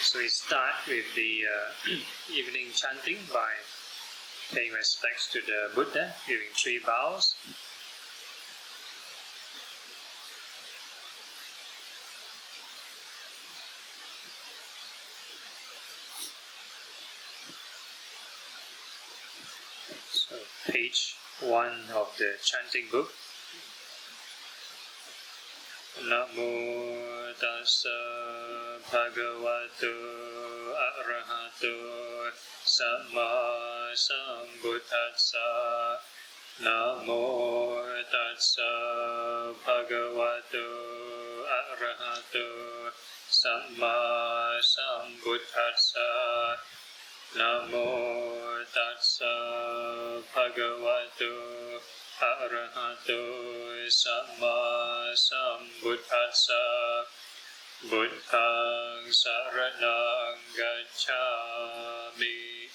So we start with the evening chanting by paying respects to the Buddha, giving 3 bows. So page 1 of the chanting book. Namo tassa bhagavato arahato samma sambuddhassa. Namo tassa bhagavato arahato samma sambuddhassa. Namo tassa bhagavato arahato samma sambuddhassa. Buddhaṃ saraṇaṃ gacchāmi,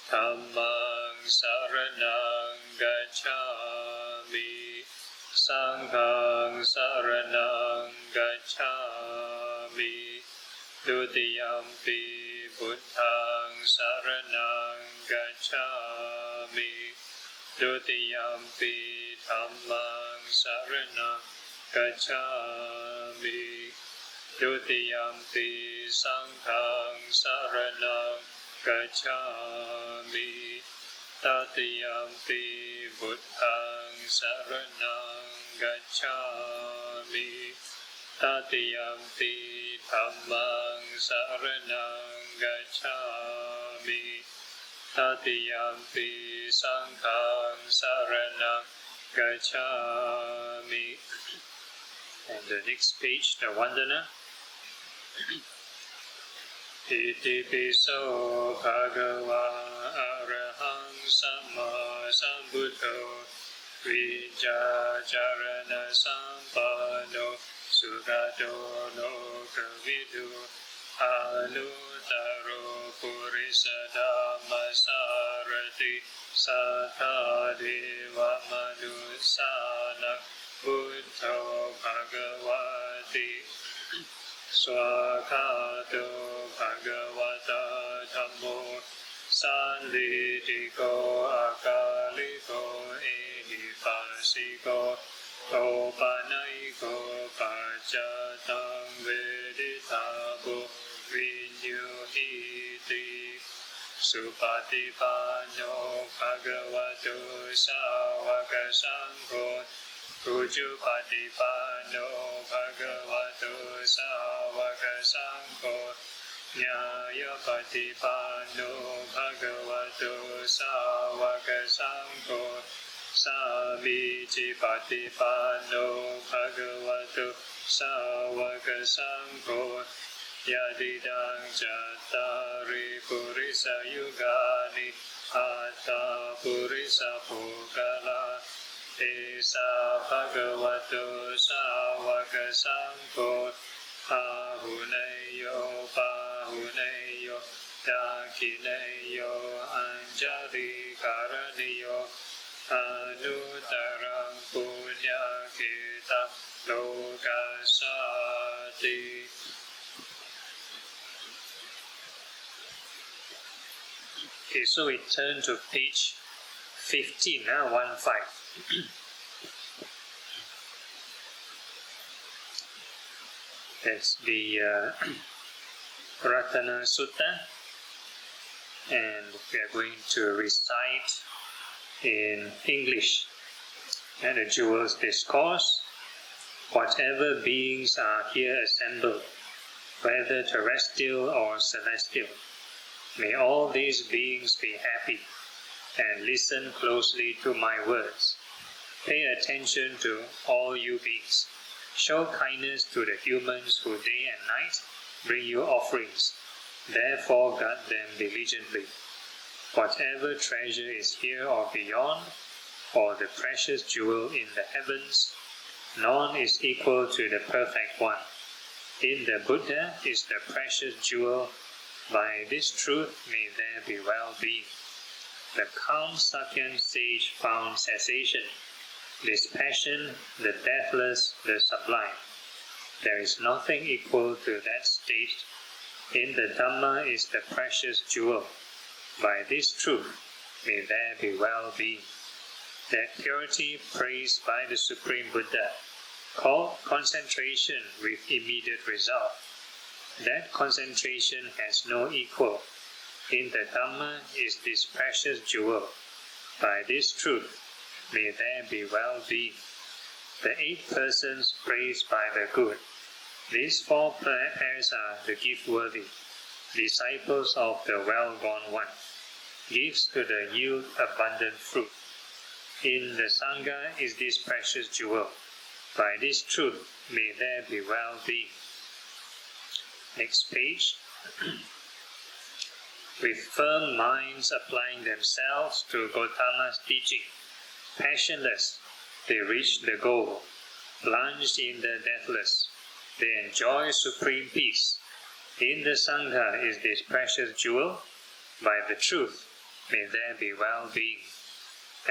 Dhammaṃ saraṇaṃ gacchāmi, Saṅghāṃ saraṇaṃ gacchāmi, Dutiyampi Buddhaṃ saraṇaṃ gacchāmi, Dutiyampi Dhammaṃ saraṇaṃ gacchāmi, Dutiyampi Saṅghāṃ saraṇaṃ gacchāmi, Tatiyampi Buddhaṃ saraṇaṃ gacchāmi, Tatiyampi Dhammaṃ saraṇaṃ gacchāmi, Tatiyampi Saṅghāṃ saraṇaṃ gacchāmi. And the next page, the Vandana. Iti piso bhagava araham samma sambuddho vijajarana sampano sugado no kavidu anutaro purisa dhammasarati sathadeva manusana buddho bhagavati swakato bhagavata dhammo sanditiko akaliko ehipasiko opanaiko pacatam veditabo vinyuhiti supatipano bhagavato sāvaka saṅgho Ujupatipano bhagavato sāvaka saṅgho Nyāyapatipano bhagavato sāvaka saṅgho Samicipatipano bhagavato sāvaka saṅgho Yadidang cattari purisa yugani atta purisa pukala Esa bhagavato sāvaka saṅgho pahuneyo pahuneyo dakineyo anjali karaniyo anutarang punyakita lokasati. Okay, so we turn to page 15, 1-5. That's the Ratana Sutta, and we are going to recite in English. And the Jewel's Discourse. Whatever beings are here assembled, whether terrestrial or celestial, may all these beings be happy and listen closely to my words. Pay attention to all you beings. Show kindness to the humans who day and night bring you offerings. Therefore guard them diligently. Whatever treasure is here or beyond, or the precious jewel in the heavens, none is equal to the perfect one. In the Buddha is the precious jewel. By this truth may there be well-being. The calm Sakyan sage found cessation, dispassion, the deathless, the sublime. There is nothing equal to that state In the Dhamma is the precious jewel. By this truth, may there be well-being. That purity praised by the Supreme Buddha, called concentration with immediate result. That concentration has no equal. In the Dhamma is this precious jewel. By this truth, may there be well-being. The 8 persons praised by the good. These 4 pairs are the gift-worthy, disciples of the well-born one, gifts to the yield abundant fruit. In the Sangha is this precious jewel. By this truth, may there be well-being. Next page. With firm minds applying themselves to Gautama's teaching, passionless, they reach the goal. Plunged in the deathless, they enjoy supreme peace. In the Sangha is this precious jewel. By the truth, may there be well-being.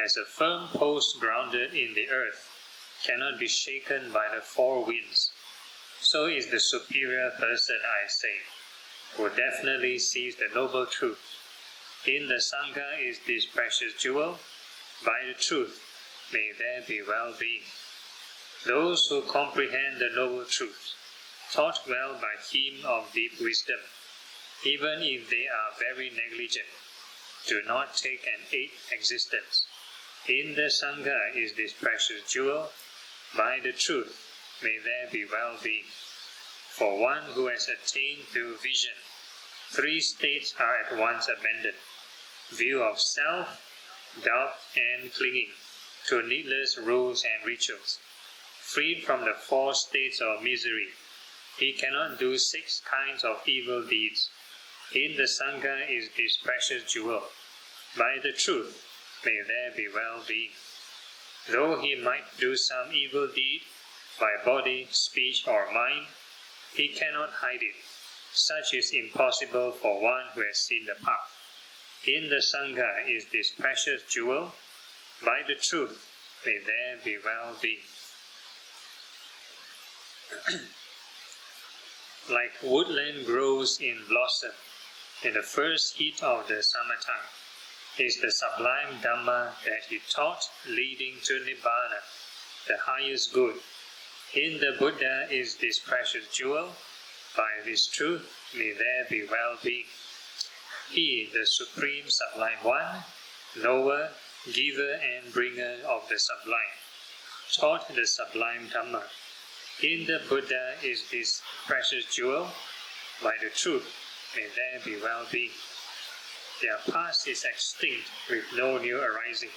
As a firm post grounded in the earth cannot be shaken by the 4 winds, so is the superior person, I say, who definitely sees the noble truth. In the Sangha is this precious jewel. By the truth, may there be well-being. Those who comprehend the noble truth, taught well by him of deep wisdom, even if they are very negligent, do not take an 8th existence. In the Sangha is this precious jewel. By the truth, may there be well-being. For one who has attained to vision, 3 states are at once abandoned: view of self, doubt and clinging to needless rules and rituals. Freed from the 4 states of misery, he cannot do 6 kinds of evil deeds. In the Sangha is this precious jewel. By the truth, may there be well-being. Though he might do some evil deed by body, speech or mind, he cannot hide it. Such is impossible for one who has seen the path. In the Sangha is this precious jewel. By the truth, may there be well-being. Like woodland grows in blossom in the first heat of the summertime, is the sublime Dhamma that he taught leading to Nibbana, the highest good. In the Buddha is this precious jewel. By this truth, may there be well-being. He, the Supreme Sublime One, knower, giver and bringer of the sublime, taught the sublime Dhamma. In the Buddha is this precious jewel. By the truth, may there be well-being. Their past is extinct with no new arising,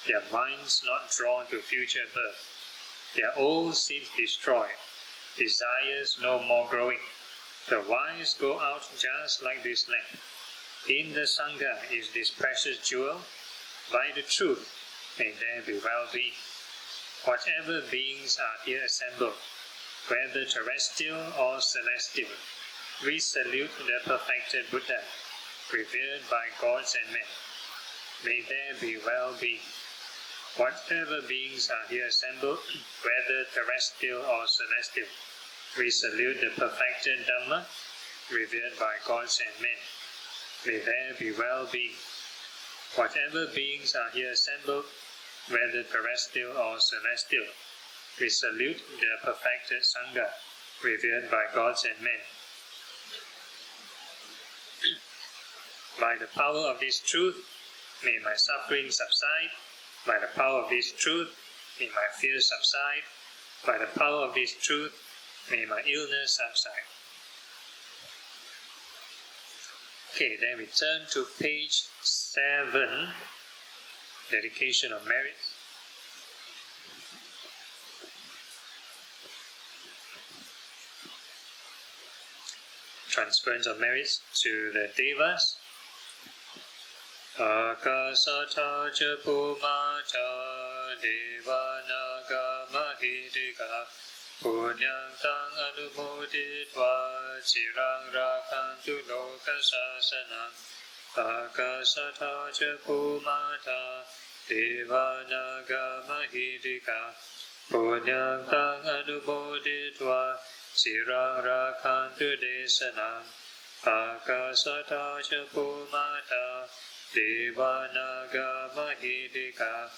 their minds not drawn to future birth, their old seeds destroyed, desires no more growing. The wise go out just like this lamp. In the Sangha is this precious jewel. By the truth, may there be well-being. Whatever beings are here assembled, whether terrestrial or celestial, we salute the perfected Buddha, revered by gods and men. May there be well-being. Whatever beings are here assembled, whether terrestrial or celestial, we salute the perfected Dhamma, revered by gods and men. May there be well-being. Whatever beings are here assembled, whether terrestrial or celestial, we salute the perfected Sangha, revered by gods and men. By the power of this truth, may my suffering subside. By the power of this truth, may my fears subside. By the power of this truth, may my illness subside. Okay, then we turn to page 7, dedication of merit. Transference of merits to the Devas. Akasata ca Bhumata Devanaga Mahidika Punyam Tang Anumoditva Chirang Rakantu Loka Sasanam. Akasata ca Bhumata Devanaga Mahidika Punyam Tang Anumoditva Chirang Rakantu Desanam. Akasata cha Bhumata Devanaga Mahidika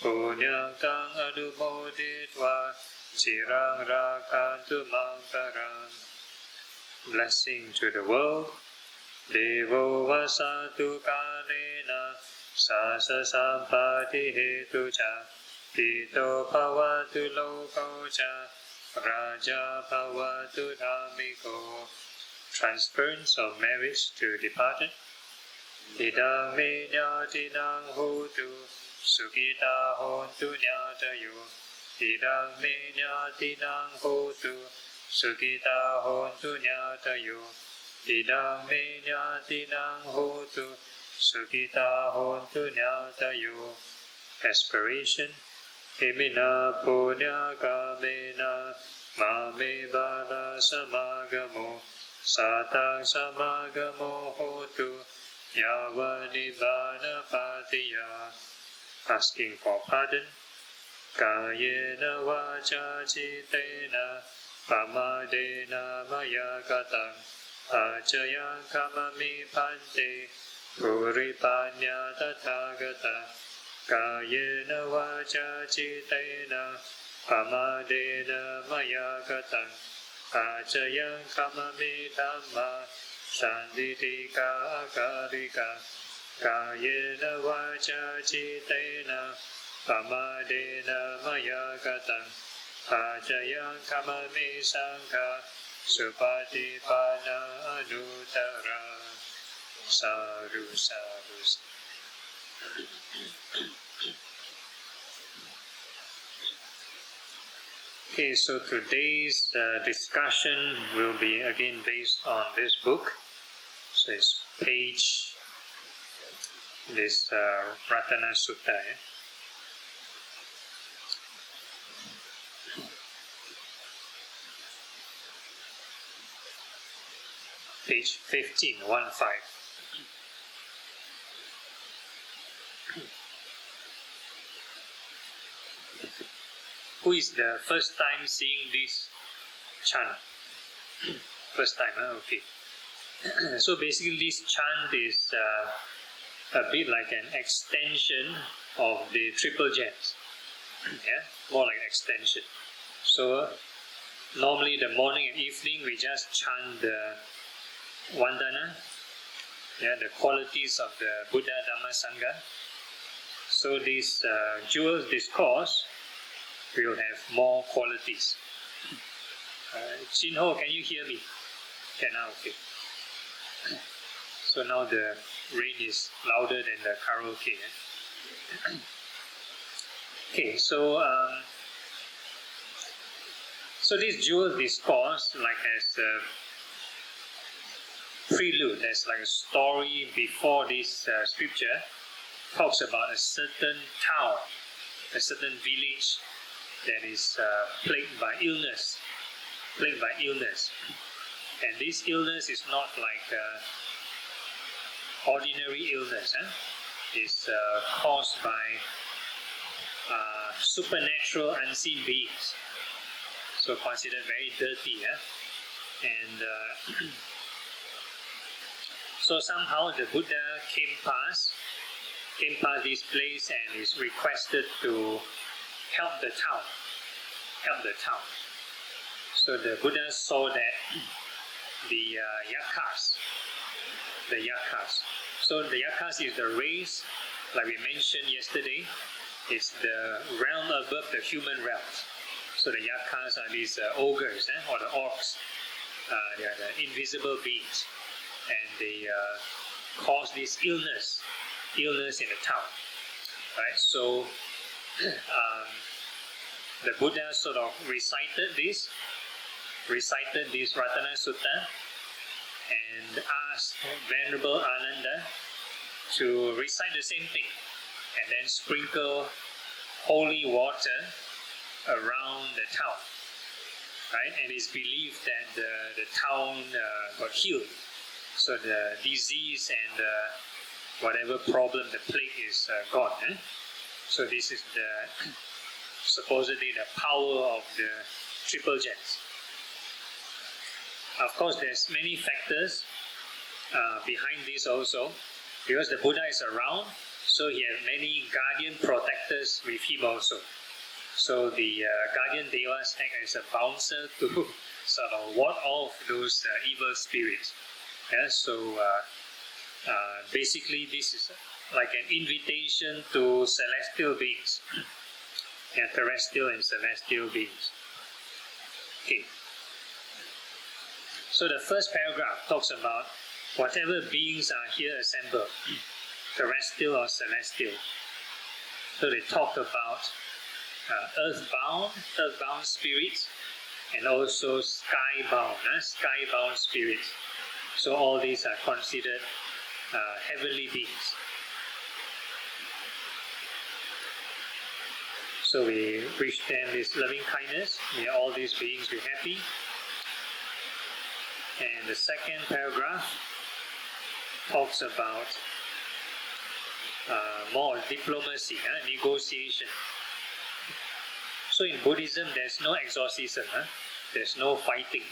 Punyang Tang Anumoditva Chirang Rakantu Mantaram. Blessing to the world. Devo Vasatu Kalena Sasa Sampati Hetu Cha Tito Bhavatu Loko Cha Raja Bhavatu Dhamiko. Transference of marriage to departed. Idang me nyatinang hotu Sukita hontu nyatayo. Idang me nyatinang hotu Sukita hontu nyatayo. Idang me nyatinang hotu Sukita hontu nyatayo. Aspiration. Himina punya kamena Mame bala samagamo Satang samagamo hotu Yavanibana patiya. Asking for pardon. Kayena vacha chitena Pamadena maya katang Ajayang kamami pante Puripanya tathagata. Kayena vacha chitena Pamadena maya katang Ajayang kamami dhamma Shanditika akarika. Kayena vacha chitena Pamadena maya katang Ajayang kamami sangha Supatipana anutara. Sadhu sadhu. Okay, so today's discussion will be again based on this book. So it's page, this Ratana Sutta. Page 15, 1-5. Who is the first time seeing this chant? First time, huh? Okay. So basically this chant is a bit like an extension of the triple jets. Yeah, more like extension. So normally the morning and evening we just chant the Vandana, yeah, the qualities of the Buddha, Dhamma, Sangha. So this jewel discourse will have more qualities. Chin Ho, can you hear me? Can now, okay. So now the rain is louder than the karaoke. Okay, so this jewel discourse, like as a prelude, as like a story before this scripture, talks about a certain town, a certain village that is plagued by illness. And this illness is not like ordinary illness. It's caused by supernatural unseen beings. So considered very dirty. And so somehow the Buddha came past this place and is requested to help the town. So the Buddha saw that the yakas. So the yakas is the race, like we mentioned yesterday, it's the realm above the human realm. So the yakas are these ogres, or the orcs. They are the invisible beings, and they cause this illness in the town. Right? So the Buddha sort of recited this Ratana Sutta and asked Venerable Ananda to recite the same thing and then sprinkle holy water around the town. Right? And it's believed that the town got healed. So the disease and whatever problem, the plague is gone. So this is supposedly the power of the triple jets. Of course, there's many factors behind this also, because the Buddha is around, so he has many guardian protectors with him also. So the guardian devas act as a bouncer to sort of ward off those evil spirits. Yeah, so basically this is like an invitation to celestial beings, yeah, terrestrial and celestial beings. Okay. So the first paragraph talks about whatever beings are here assembled, terrestrial or celestial. So they talk about earthbound spirits, and also skybound spirits. So all these are considered heavenly beings. So we wish them this loving kindness. May all these beings be happy. And the second paragraph talks about more diplomacy, negotiation. So in Buddhism, there's no exorcism, there's no fighting.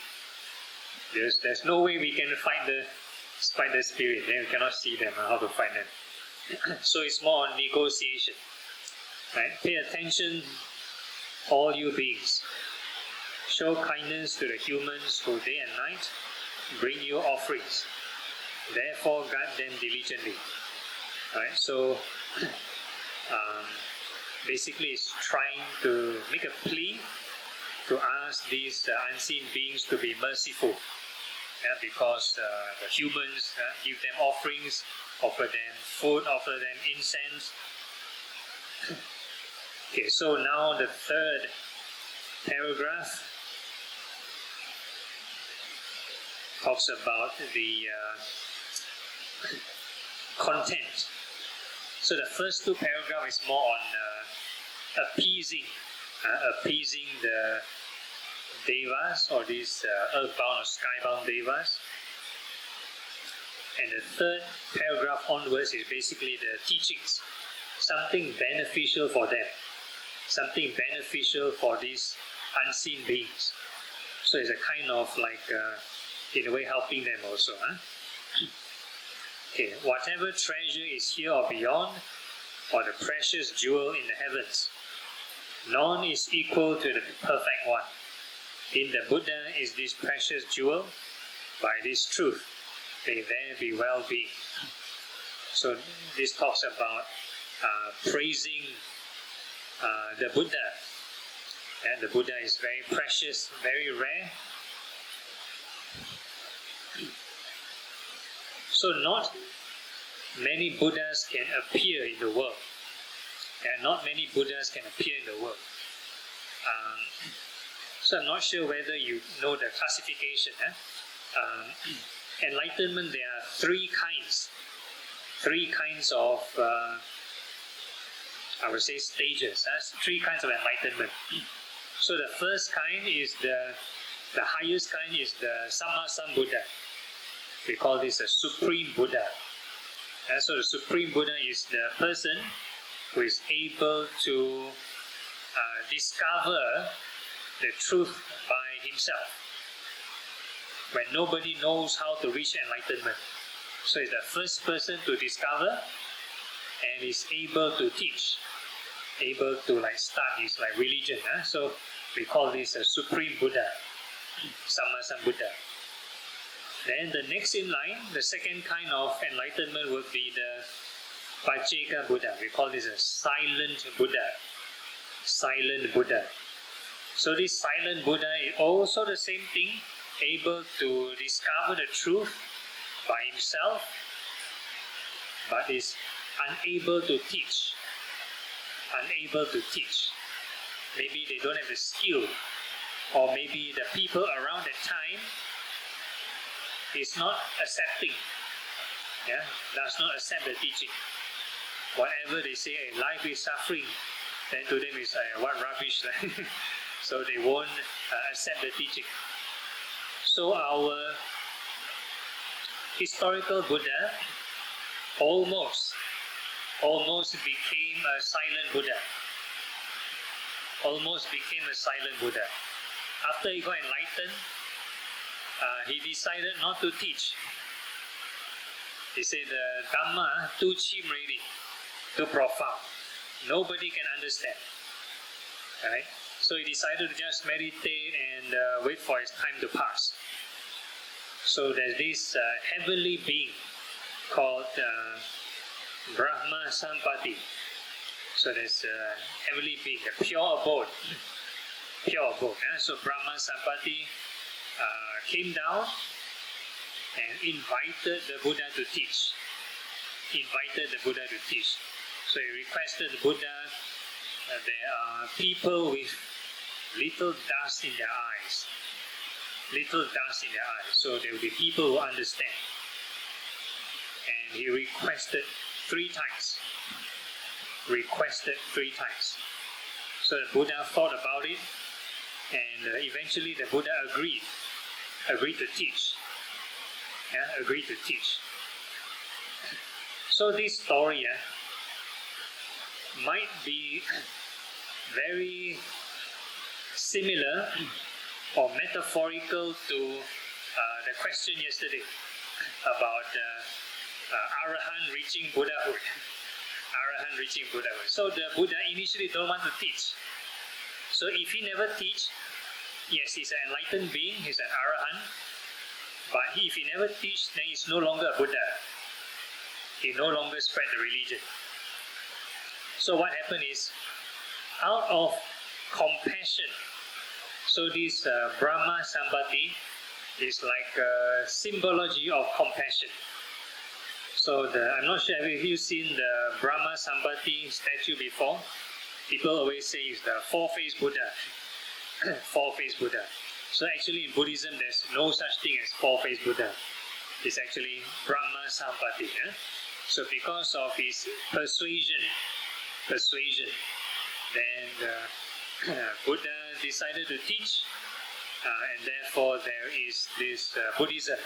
There's no way we can fight the spirit. Then we cannot see them, how to fight them. So it's more on negotiation. Right? Pay attention, all you beings. Show kindness to the humans who day and night bring you offerings. Therefore, guard them diligently. Right? So, basically, it's trying to make a plea to ask these unseen beings to be merciful. Because the humans give them offerings, offer them food, offer them incense. Okay, so now the third paragraph talks about the content. So the first two paragraphs is more on appeasing the devas, or these earthbound or skybound devas. And the third paragraph onwards is basically the teachings, something beneficial for them, something beneficial for these unseen beings. So it's a kind of like, in a way, helping them also. Okay, whatever treasure is here or beyond, or the precious jewel in the heavens, none is equal to the perfect one. In the Buddha is this precious jewel. By this truth, may there be well-being. So this talks about praising the Buddha. And the Buddha is very precious, very rare. So not many Buddhas can appear in the world. And not many Buddhas can appear in the world. So I'm not sure whether you know the classification. Enlightenment, there are three kinds of, I would say, stages. Three kinds of enlightenment. So the first kind is the highest kind is the Sammasambuddha. We call this a Supreme Buddha. So the Supreme Buddha is the person who is able to discover the truth by himself, when nobody knows how to reach enlightenment. So he's the first person to discover and is able to teach, able to start his religion. So we call this a Supreme Buddha, Sammasambuddha. Then the next in line, the second kind of enlightenment would be the Pacceka Buddha. We call this a silent Buddha. Silent Buddha. So this silent Buddha is also the same thing, able to discover the truth by himself, but is unable to teach. Unable to teach. Maybe they don't have the skill, or maybe the people around that time is not accepting, does not accept the teaching. Whatever they say, life is suffering, then to them is what rubbish. So they won't accept the teaching. So our historical Buddha almost became a silent Buddha. Almost became a silent Buddha. After he got enlightened, he decided not to teach. He said the Dhamma too cheap already, too profound. Nobody can understand. Right? So he decided to just meditate and wait for his time to pass. So there's this heavenly being called Brahma Sampati. So there's a heavenly being, the pure abode. Pure abode. So Brahma Sampati came down and invited the Buddha to teach. So he requested the Buddha, there are people with little dust in their eyes. So there will be people who understand. And he requested three times. So the Buddha thought about it, and eventually the Buddha agreed to teach. So this story might be very similar or metaphorical to the question yesterday about Arahant reaching Buddhahood. So the Buddha initially don't want to teach. So if he never teach, yes, he's an enlightened being, he's an Arahant, but if he never teach, then he's no longer a Buddha. He no longer spread the religion. So what happened is, out of compassion, so this Brahma Sampati is like a symbology of compassion. So I'm not sure, have you seen the Brahma Sampati statue before? People always say it's the four-faced Buddha. Four-faced Buddha. So actually in Buddhism there's no such thing as four-faced Buddha. It's actually Brahma Sampati. So because of his persuasion, then the Buddha decided to teach, and therefore there is this Buddhism.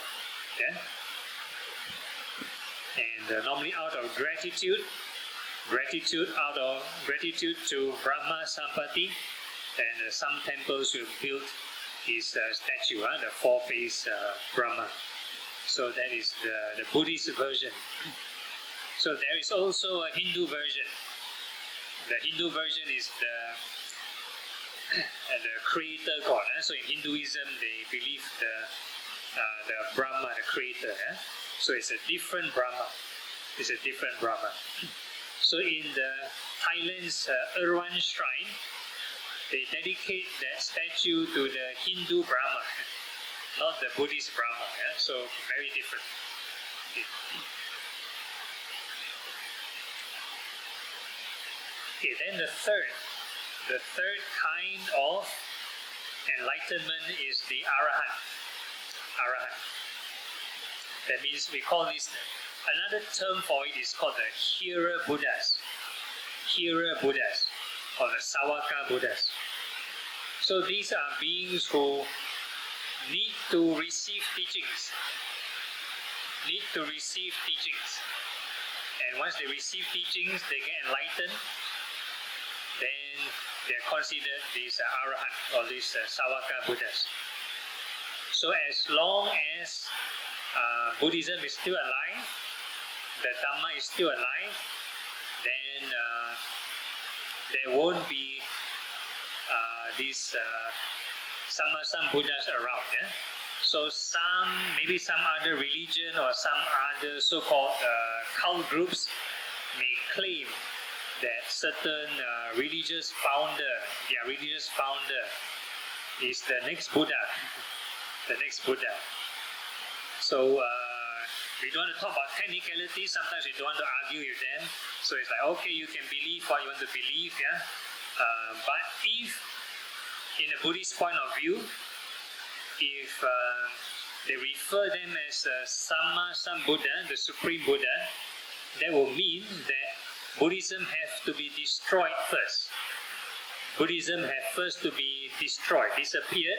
And normally out of gratitude to Brahma Sampati, and some temples will build his statue, the four-faced Brahma. So that is the Buddhist version. So there is also a Hindu version. The Hindu version is the creator God. So in Hinduism, they believe the Brahma, the creator. So it's a different Brahma. So in the Thailand's Erwan shrine, they dedicate that statue to the Hindu Brahma, not the Buddhist Brahma. So very different. Okay, then the third kind of enlightenment is the Arahant. That means we call this, another term for it is called the Hearer Buddhas, or the Sawaka Buddhas. So these are beings who need to receive teachings. And once they receive teachings, they get enlightened. Then they're considered these Arahant, or these Sawaka Buddhas. So as long as Buddhism is still alive, the Dhamma is still alive, then there won't be these some Buddhas around. So maybe some other religion or some other so-called cult groups may claim that certain religious founder is the next Buddha. So we don't want to talk about technicalities. Sometimes we don't want to argue with them. So it's like, okay, you can believe what you want to believe, but if, in a Buddhist point of view, if they refer them as Sambuddha, the Supreme Buddha, that will mean that Buddhism has to be destroyed first. Buddhism has first to be destroyed, disappeared.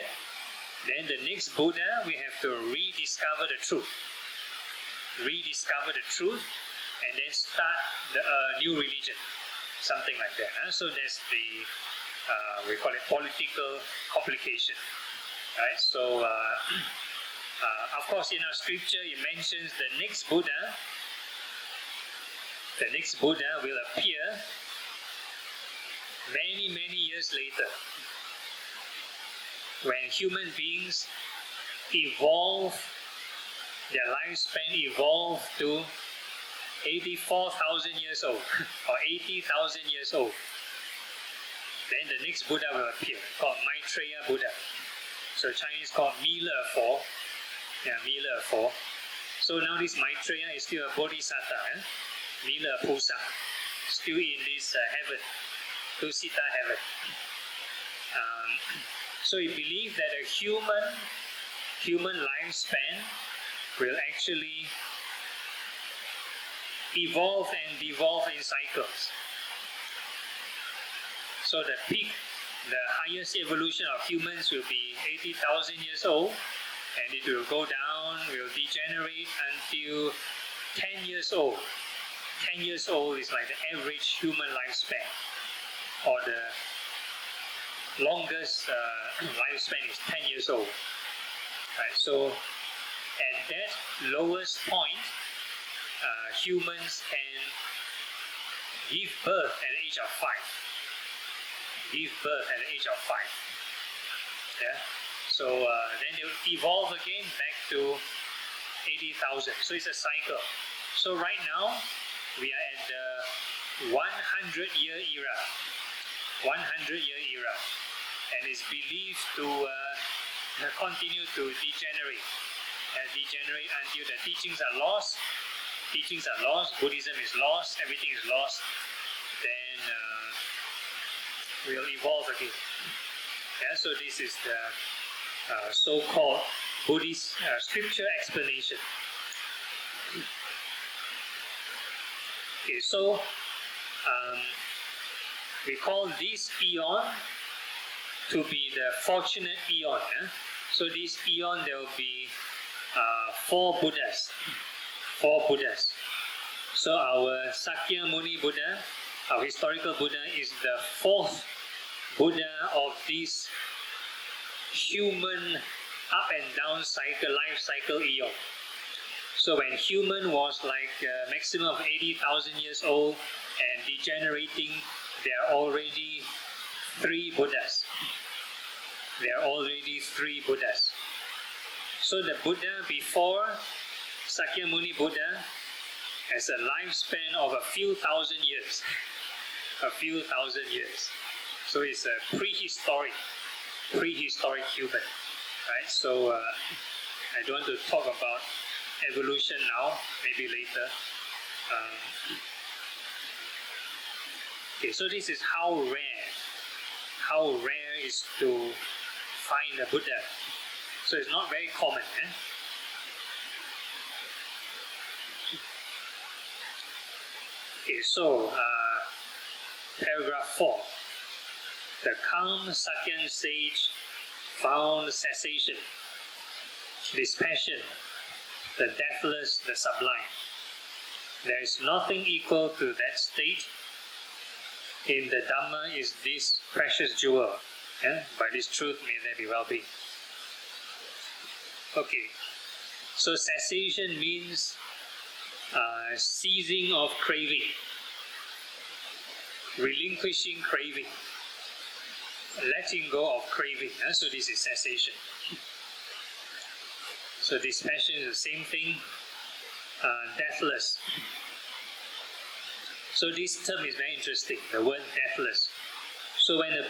Then the next Buddha, we have to rediscover the truth. And then start the new religion. Something like that. So that's the, we call it political complication. Right? So, of course, in our scripture, it mentions the next Buddha the next Buddha will appear many, many years later, when human beings evolve, their lifespan evolve to 84,000 years old or 80,000 years old. Then the next Buddha will appear, called Maitreya Buddha. So Chinese called 弥勒佛. Yeah, 弥勒佛. So now this Maitreya is still a Bodhisattva, 弥勒菩萨, still in this heaven, Tusita heaven. So we believe that a human lifespan will actually evolve and devolve in cycles. So the peak, the highest evolution of humans will be 80,000 years old, and it will go down, will degenerate until 10 years old. 10 years old is like the average human lifespan, or the longest lifespan is 10 years old. Right? So at that lowest point, humans can give birth at the age of 5. Give birth at the age of 5. Yeah. So then they will evolve again back to 80,000. So it's a cycle. So right now we are at the 100-year era. 100-year era, and it's believed to continue to degenerate. Degenerate until the teachings are lost. Teachings are lost. Buddhism is lost. Everything is lost. Then we'll evolve again. Yeah, so this is the so-called Buddhist scripture explanation. Okay, so we call this eon to be the fortunate eon. So this eon there will be 4 Buddhas. 4 Buddhas. So our Sakyamuni Buddha, our historical Buddha, is the 4th Buddha of this human up and down cycle, life cycle eon. So when human was like a maximum of 80,000 years old and degenerating, there are already 3 Buddhas. There are already 3 Buddhas. So the Buddha before Sakyamuni Buddha has a lifespan of a few thousand years. A few thousand years. So it's a prehistoric human. Right? So I don't want to talk about evolution now, maybe later. Okay, so this is how rare is to find a Buddha. So it's not very common. Okay, so paragraph 4. The calm Sakyan sage found cessation, dispassion, the deathless, the sublime. There is nothing equal to that state. In the Dhamma is this precious jewel. By this truth may there be well-being. Okay, so cessation means ceasing of craving, relinquishing craving, letting go of craving. So this is cessation. So dispassion is the same thing. Deathless. So this term is very interesting, the word deathless. So when the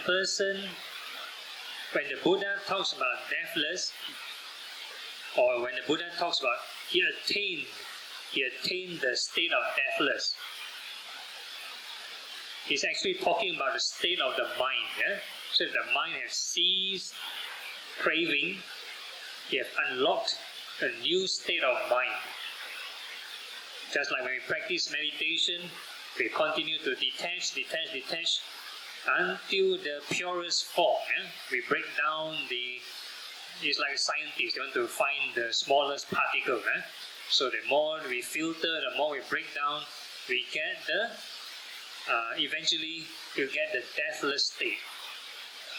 Buddha talks about deathless, or when the Buddha talks about he attained the state of deathless, he's actually talking about the state of the mind. So if the mind has ceased craving, he has unlocked a new state of mind. Just like when we practice meditation, we continue to detach until the purest form. We break down it's like a scientist, they want to find the smallest particle. So the more we filter, the more we break down, we get eventually you get the deathless state.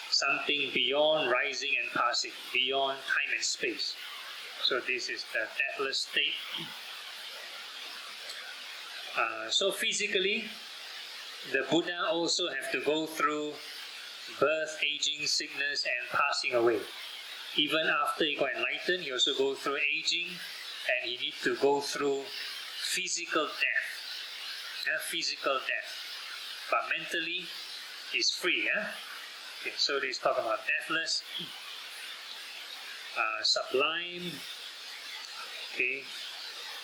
Something beyond rising and passing, beyond time and space. So this is the deathless state. So physically, the Buddha also have to go through birth, aging, sickness, and passing away. Even after he got enlightened, he also go through aging, and he need to go through physical death. Physical death. But mentally, he's free. Okay, so they talk about deathless, sublime. Okay,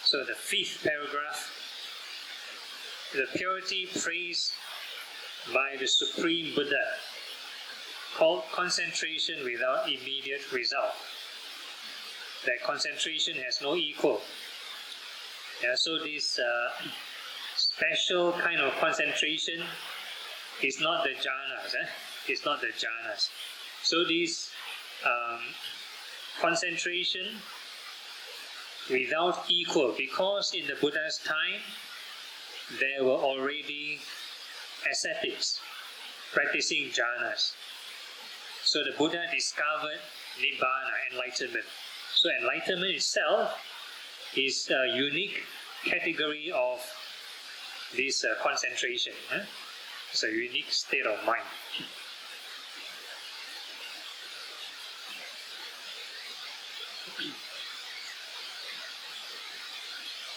so the fifth paragraph, the purity praised by the Supreme Buddha, called concentration without immediate result. That concentration has no equal. So this special kind of concentration is not the jhanas. It's not the jhanas. So this concentration without equal, because in the Buddha's time there were already ascetics practicing jhanas. So the Buddha discovered Nibbana, enlightenment. So enlightenment itself is a unique category of this concentration. It's a unique state of mind.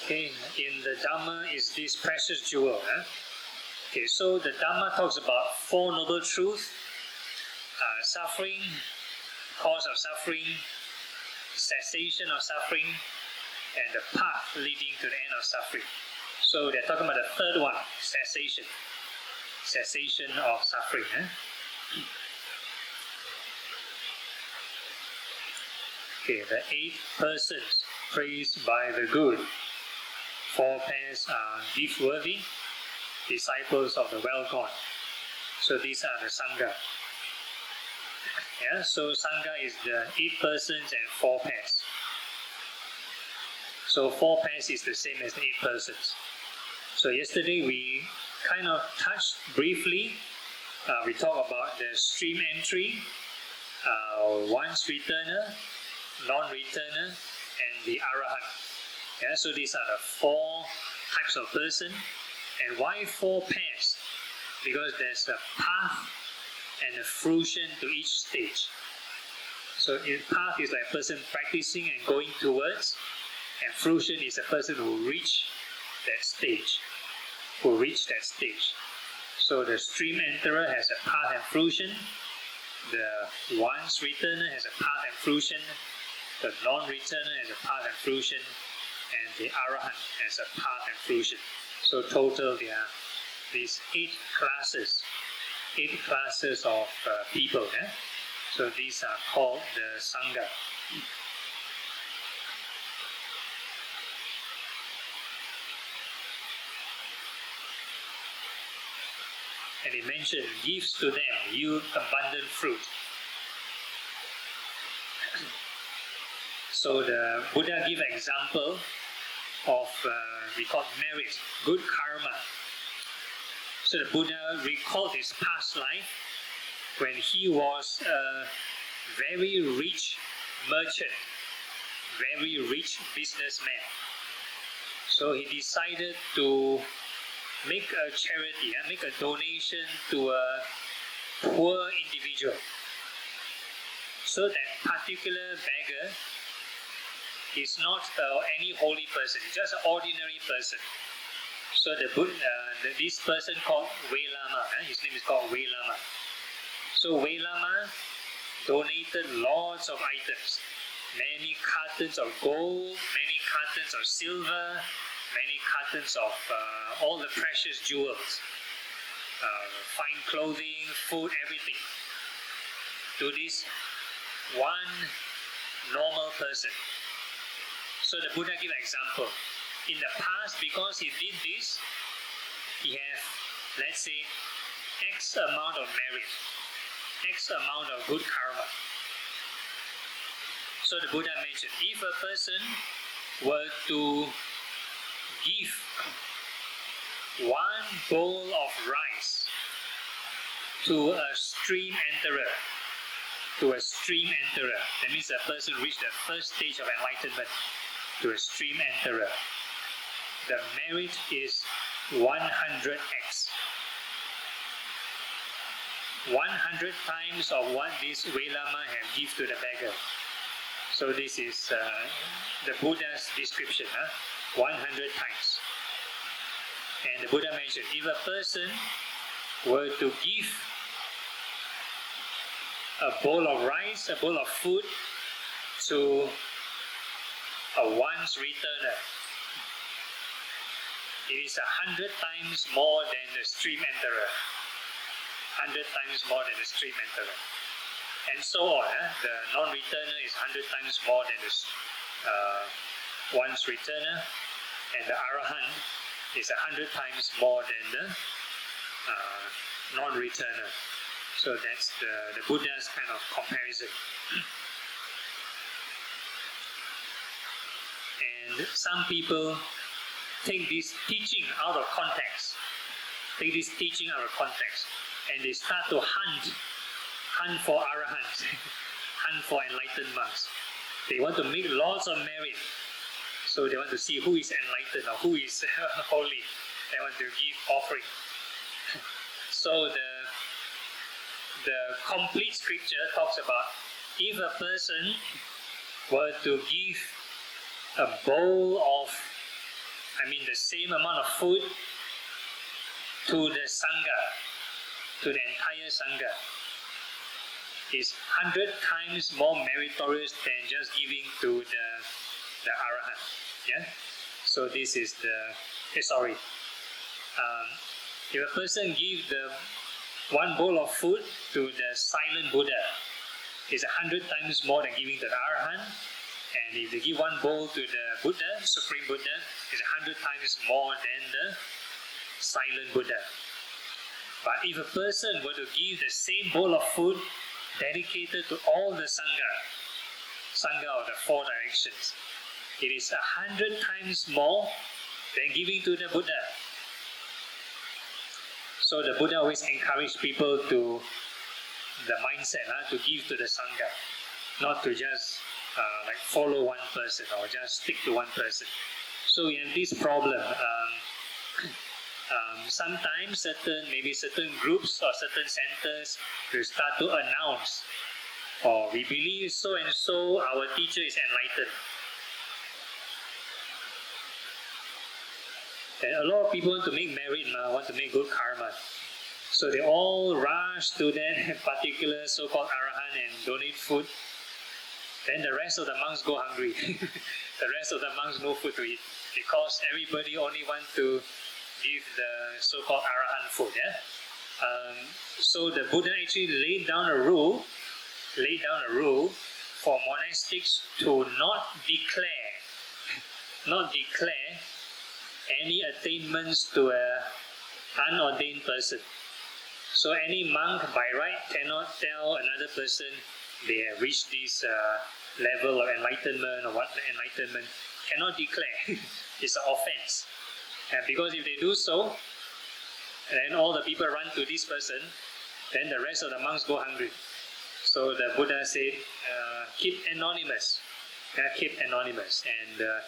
Okay, in the Dhamma is this precious jewel. Okay, so the Dhamma talks about Four Noble Truths: suffering, cause of suffering, cessation of suffering, and the path leading to the end of suffering. So they're talking about the third one, cessation. Cessation of suffering. Okay, the 8 persons praised by the good. 4 pairs are gift-worthy, disciples of the well-gone. So these are the Sangha. So Sangha is the 8 persons and 4 pairs. So 4 pairs is the same as 8 persons. So yesterday we kind of touched briefly, we talked about the stream entry, once returner, non-returner, and the Arahant. So these are the 4 types of person. And why 4 pairs? Because there's a path and a fruition to each stage. So path is like a person practicing and going towards, and fruition is a person who reach that stage. So the stream enterer has a path and fruition, the once returner has a path and fruition, the non-returner has a path and fruition, and the Arahant has a path and fruition. So total there are these 8 classes of people. So these are called the Sangha. And he mentioned, gives to them yield abundant fruit. So the Buddha give an example of, we call merit, good karma. So the Buddha recalled his past life when he was a very rich merchant, very rich businessman. So he decided to make a charity, make a donation to a poor individual. So that particular beggar is not any holy person, it's just an ordinary person. So this person called Wei Lama, his name is called Wei Lama. So Wei Lama donated lots of items, many cartons of gold, many cartons of silver, many cartons of all the precious jewels, fine clothing, food, everything, to this one normal person. So the Buddha gave an example. In the past, because he did this, he has, let's say, X amount of merit, X amount of good karma. So the Buddha mentioned, if a person were to give 1 bowl of rice to a stream enterer, that means the person reached the first stage of enlightenment, to a stream enterer, the merit is 100x. 100 times of what this Velama have give to the beggar. So this is the Buddha's description, 100 times. And the Buddha mentioned, if a person were to give a bowl of rice, a bowl of food to a once returner, it is 100 times more than the stream enterer. 100 times more than the stream enterer. And so on. The non-returner is 100 times more than the once returner, and the Arahant is 100 times more than the non-returner. So that's the Buddha's kind of comparison. And some people take this teaching out of context. And they start to hunt for arahants, hunt for enlightened monks. They want to make lots of merit. So they want to see who is enlightened or who is holy. They want to give offering. So the complete scripture talks about if a person were to give a bowl of, the same amount of food to the Sangha, to the entire Sangha, is 100 times more meritorious than just giving to the Arahant. Yeah? So this is if a person gives the one bowl of food to the silent Buddha, is 100 times more than giving to the Arahant. And if they give one bowl to the Buddha, Supreme Buddha, is 100 times more than the silent Buddha. But if a person were to give the same bowl of food dedicated to all the Sangha of the four directions, it is 100 times more than giving to the Buddha. So the Buddha always encouraged people to, the mindset, to give to the Sangha, not to just follow one person or just stick to one person. So we have this problem. Sometimes certain groups or certain centers will start to announce, or we believe so and so, our teacher is enlightened. And a lot of people want to make merit now, want to make good karma. So they all rush to that particular so-called Arahant and donate food. Then the rest of the monks go hungry. The rest of the monks no food to eat because everybody only want to give the so-called Arahant food. Yeah. So the Buddha actually laid down a rule for monastics to not declare any attainments to an unordained person. So any monk by right cannot tell another person they have reached this level of enlightenment or what enlightenment. Cannot declare. It's an offense. And because if they do so, then all the people run to this person, then the rest of the monks go hungry. So the Buddha said, keep anonymous. Keep anonymous. And the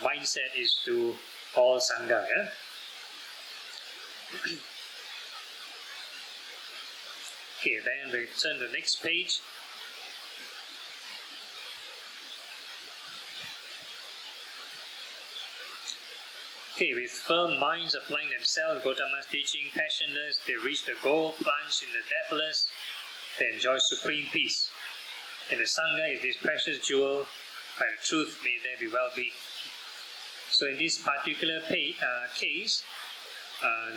mindset is to all Sangha. Yeah? Okay, then we turn to the next page. Okay, with firm minds applying themselves, Gautama's teaching, passionless, they reach the goal, plunge in the depthless, they enjoy supreme peace. And the Sangha is this precious jewel, by the truth may there be well-being. So in this particular case,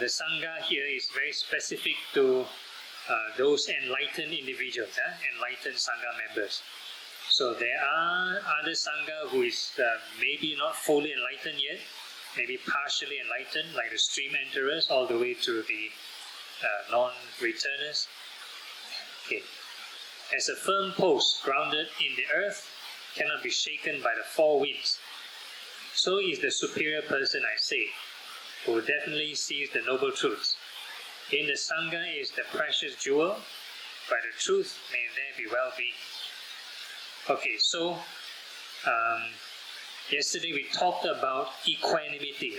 the Sangha here is very specific to those enlightened individuals, enlightened Sangha members. So there are other Sangha who is maybe not fully enlightened yet, maybe partially enlightened, like the stream enterers, all the way to the non-returners. Okay. As a firm post grounded in the earth, cannot be shaken by the four winds. So is the superior person, I say, who definitely sees the noble truths. In the Sangha is the precious jewel, by the truth may there be well-being. Okay, so yesterday we talked about equanimity.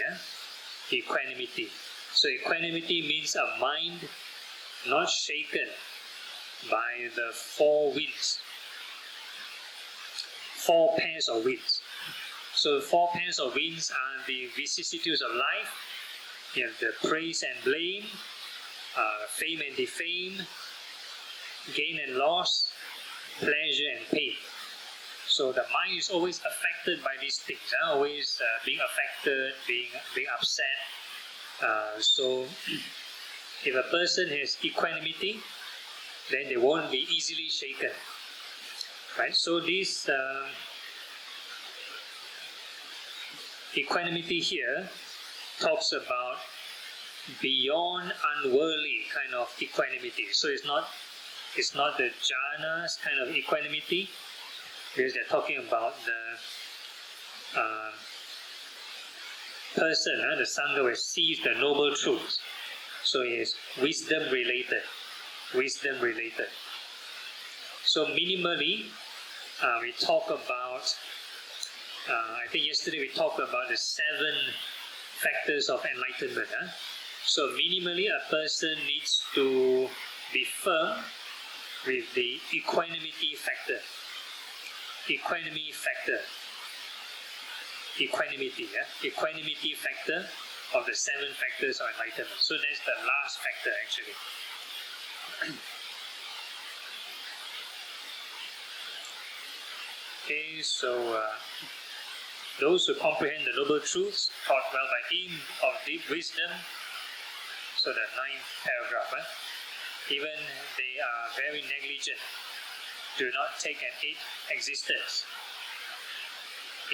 Equanimity. So equanimity means a mind not shaken by the four winds, four pairs of winds. So four pairs of winds are the vicissitudes of life. You have the praise and blame, fame and defame, gain and loss, pleasure and pain. So the mind is always affected by these things, always being affected, being upset. So if a person has equanimity, then they won't be easily shaken. Right? So this equanimity here talks about beyond unworldly kind of equanimity. So it's not the jhanas kind of equanimity, because they're talking about the person, the Sangha who sees the noble truths. So it is wisdom related. So minimally, we talk about, I think yesterday we talked about the 7 factors of enlightenment. So minimally, a person needs to be firm with the equanimity factor. Equanimity factor of the 7 factors of enlightenment. So that's the last factor actually. Okay, so those who comprehend the noble truths taught well by him of deep wisdom. So the 9th paragraph, even they are very negligent, do not take an 8th existence.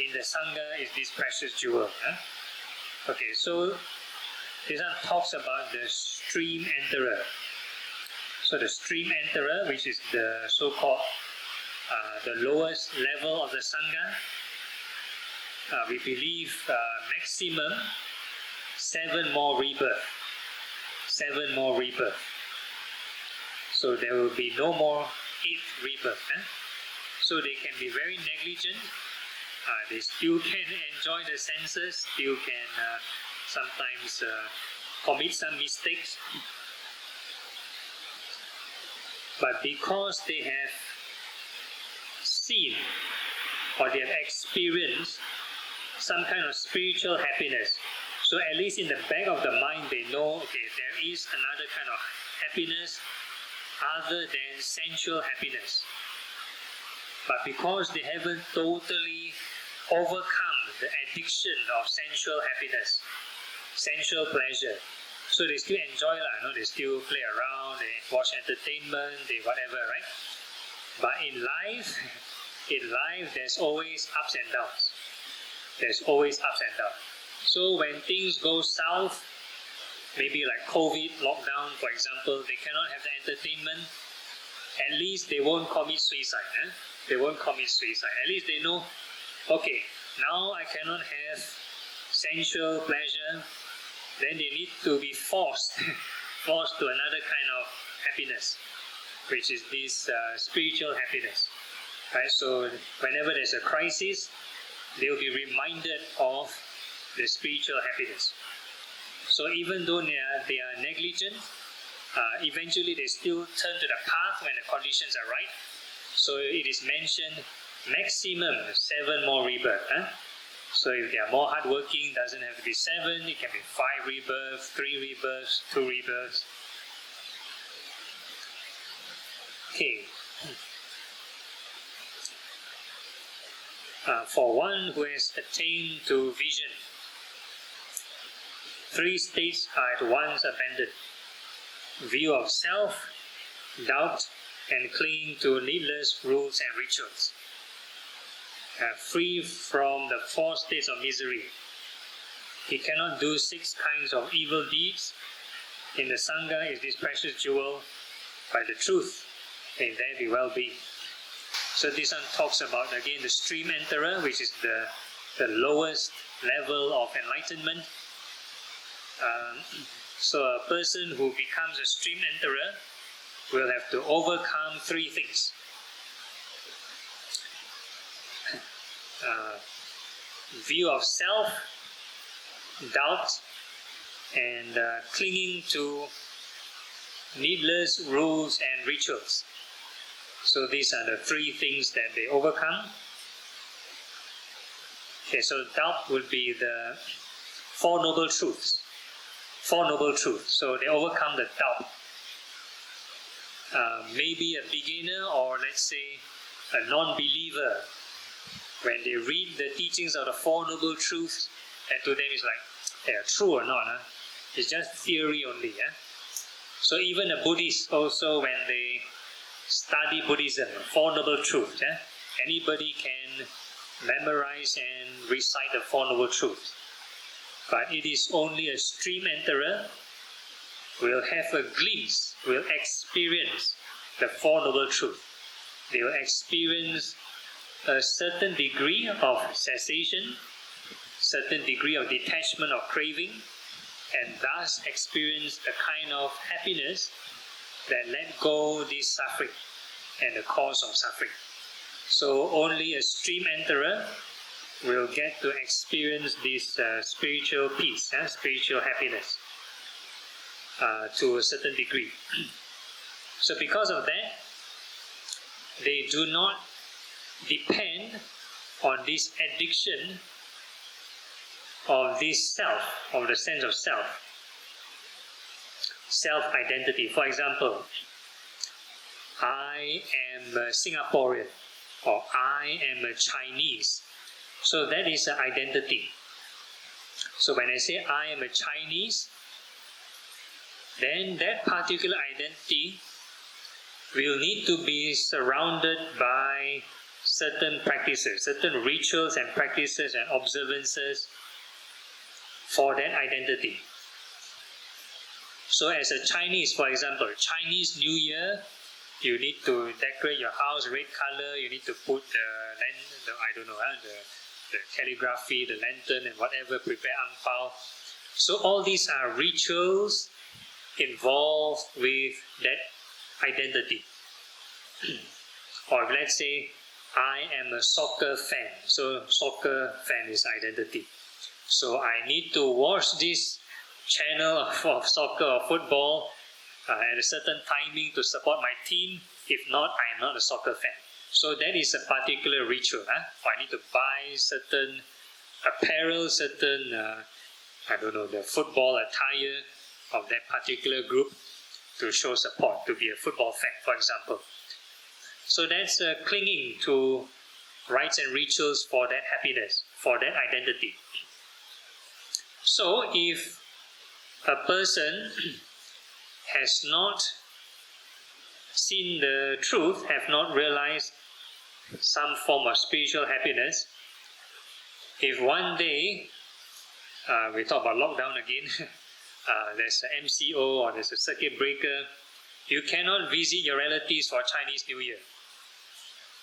In the Sangha is this precious jewel. Okay, so this one talks about the stream enterer. So the stream enterer, which is the so-called the lowest level of the Sangha, we believe maximum 7 more rebirth. 7 more rebirth. So there will be no more 8th rebirth. So they can be very negligent. They still can enjoy the senses, still can sometimes commit some mistakes. But because they have seen or they have experienced some kind of spiritual happiness, so at least in the back of the mind they know, okay, there is another kind of happiness other than sensual happiness. But because they haven't totally overcome the addiction of sensual happiness, sensual pleasure, so they still enjoy they still play around, they watch entertainment, they whatever, right? But in life there's always ups and downs. So when things go south, maybe like COVID, lockdown for example, they cannot have the entertainment, at least they won't commit suicide. They won't commit suicide. At least they know, okay, now I cannot have sensual pleasure, then they need to be forced to another kind of happiness, which is this spiritual happiness. Right? So whenever there's a crisis, they will be reminded of the spiritual happiness. So even though they are negligent, eventually they still turn to the path when the conditions are right. So it is mentioned maximum 7 more rebirth. So if they are more hardworking, doesn't have to be 7, it can be 5 rebirths, 3 rebirths, 2 rebirths. Okay. For one who has attained to vision, 3 states are at once abandoned: view of self, doubt, and clinging to needless rules and rituals. Free from the 4 states of misery. He cannot do 6 kinds of evil deeds. In the Sangha is this precious jewel, by the truth, may there be well-being. So this one talks about again the stream enterer, which is the lowest level of enlightenment. So a person who becomes a stream enterer will have to overcome 3 things. View of self, doubt, and clinging to needless rules and rituals. So these are the three things that they overcome. Okay, so doubt would be the Four Noble Truths. Four Noble Truths. So they overcome the doubt. Maybe a beginner, or let's say a non-believer, when they read the teachings of the Four Noble Truths, and to them it's like, true or not, it's just theory only. So even a Buddhist also, when they study Buddhism, Four Noble Truths, anybody can memorize and recite the Four Noble Truths. But it is only a stream enterer will have a glimpse, will experience the Four Noble Truths. They will experience a certain degree of cessation, certain degree of detachment of craving, and thus experience a kind of happiness that let go this suffering and the cause of suffering. So only a stream enterer will get to experience this spiritual peace, spiritual happiness to a certain degree. So because of that, they do not depend on this addiction of this self, of the sense of self, self-identity. For example, I am a Singaporean, or I am a Chinese. So that is an identity. So when I say I am a Chinese, then that particular identity will need to be surrounded by certain practices, certain rituals and practices and observances for that identity. So as a Chinese, for example, Chinese New Year, you need to decorate your house red color, you need to put the calligraphy, the lantern and whatever, prepare ang pao. So all these are rituals involved with that identity. Or let's say I am a soccer fan. So soccer fan is identity. So I need to watch this channel of soccer or football at a certain timing to support my team. If not, I am not a soccer fan. So that is a particular ritual. I need to buy certain apparel, certain, the football attire of that particular group to show support, to be a football fan, for example. So that's clinging to rites and rituals for that happiness, for that identity. So if a person has not seen the truth, have not realized some form of spiritual happiness, if one day, we talk about lockdown again, there's an MCO or there's a circuit breaker, you cannot visit your relatives for Chinese New Year.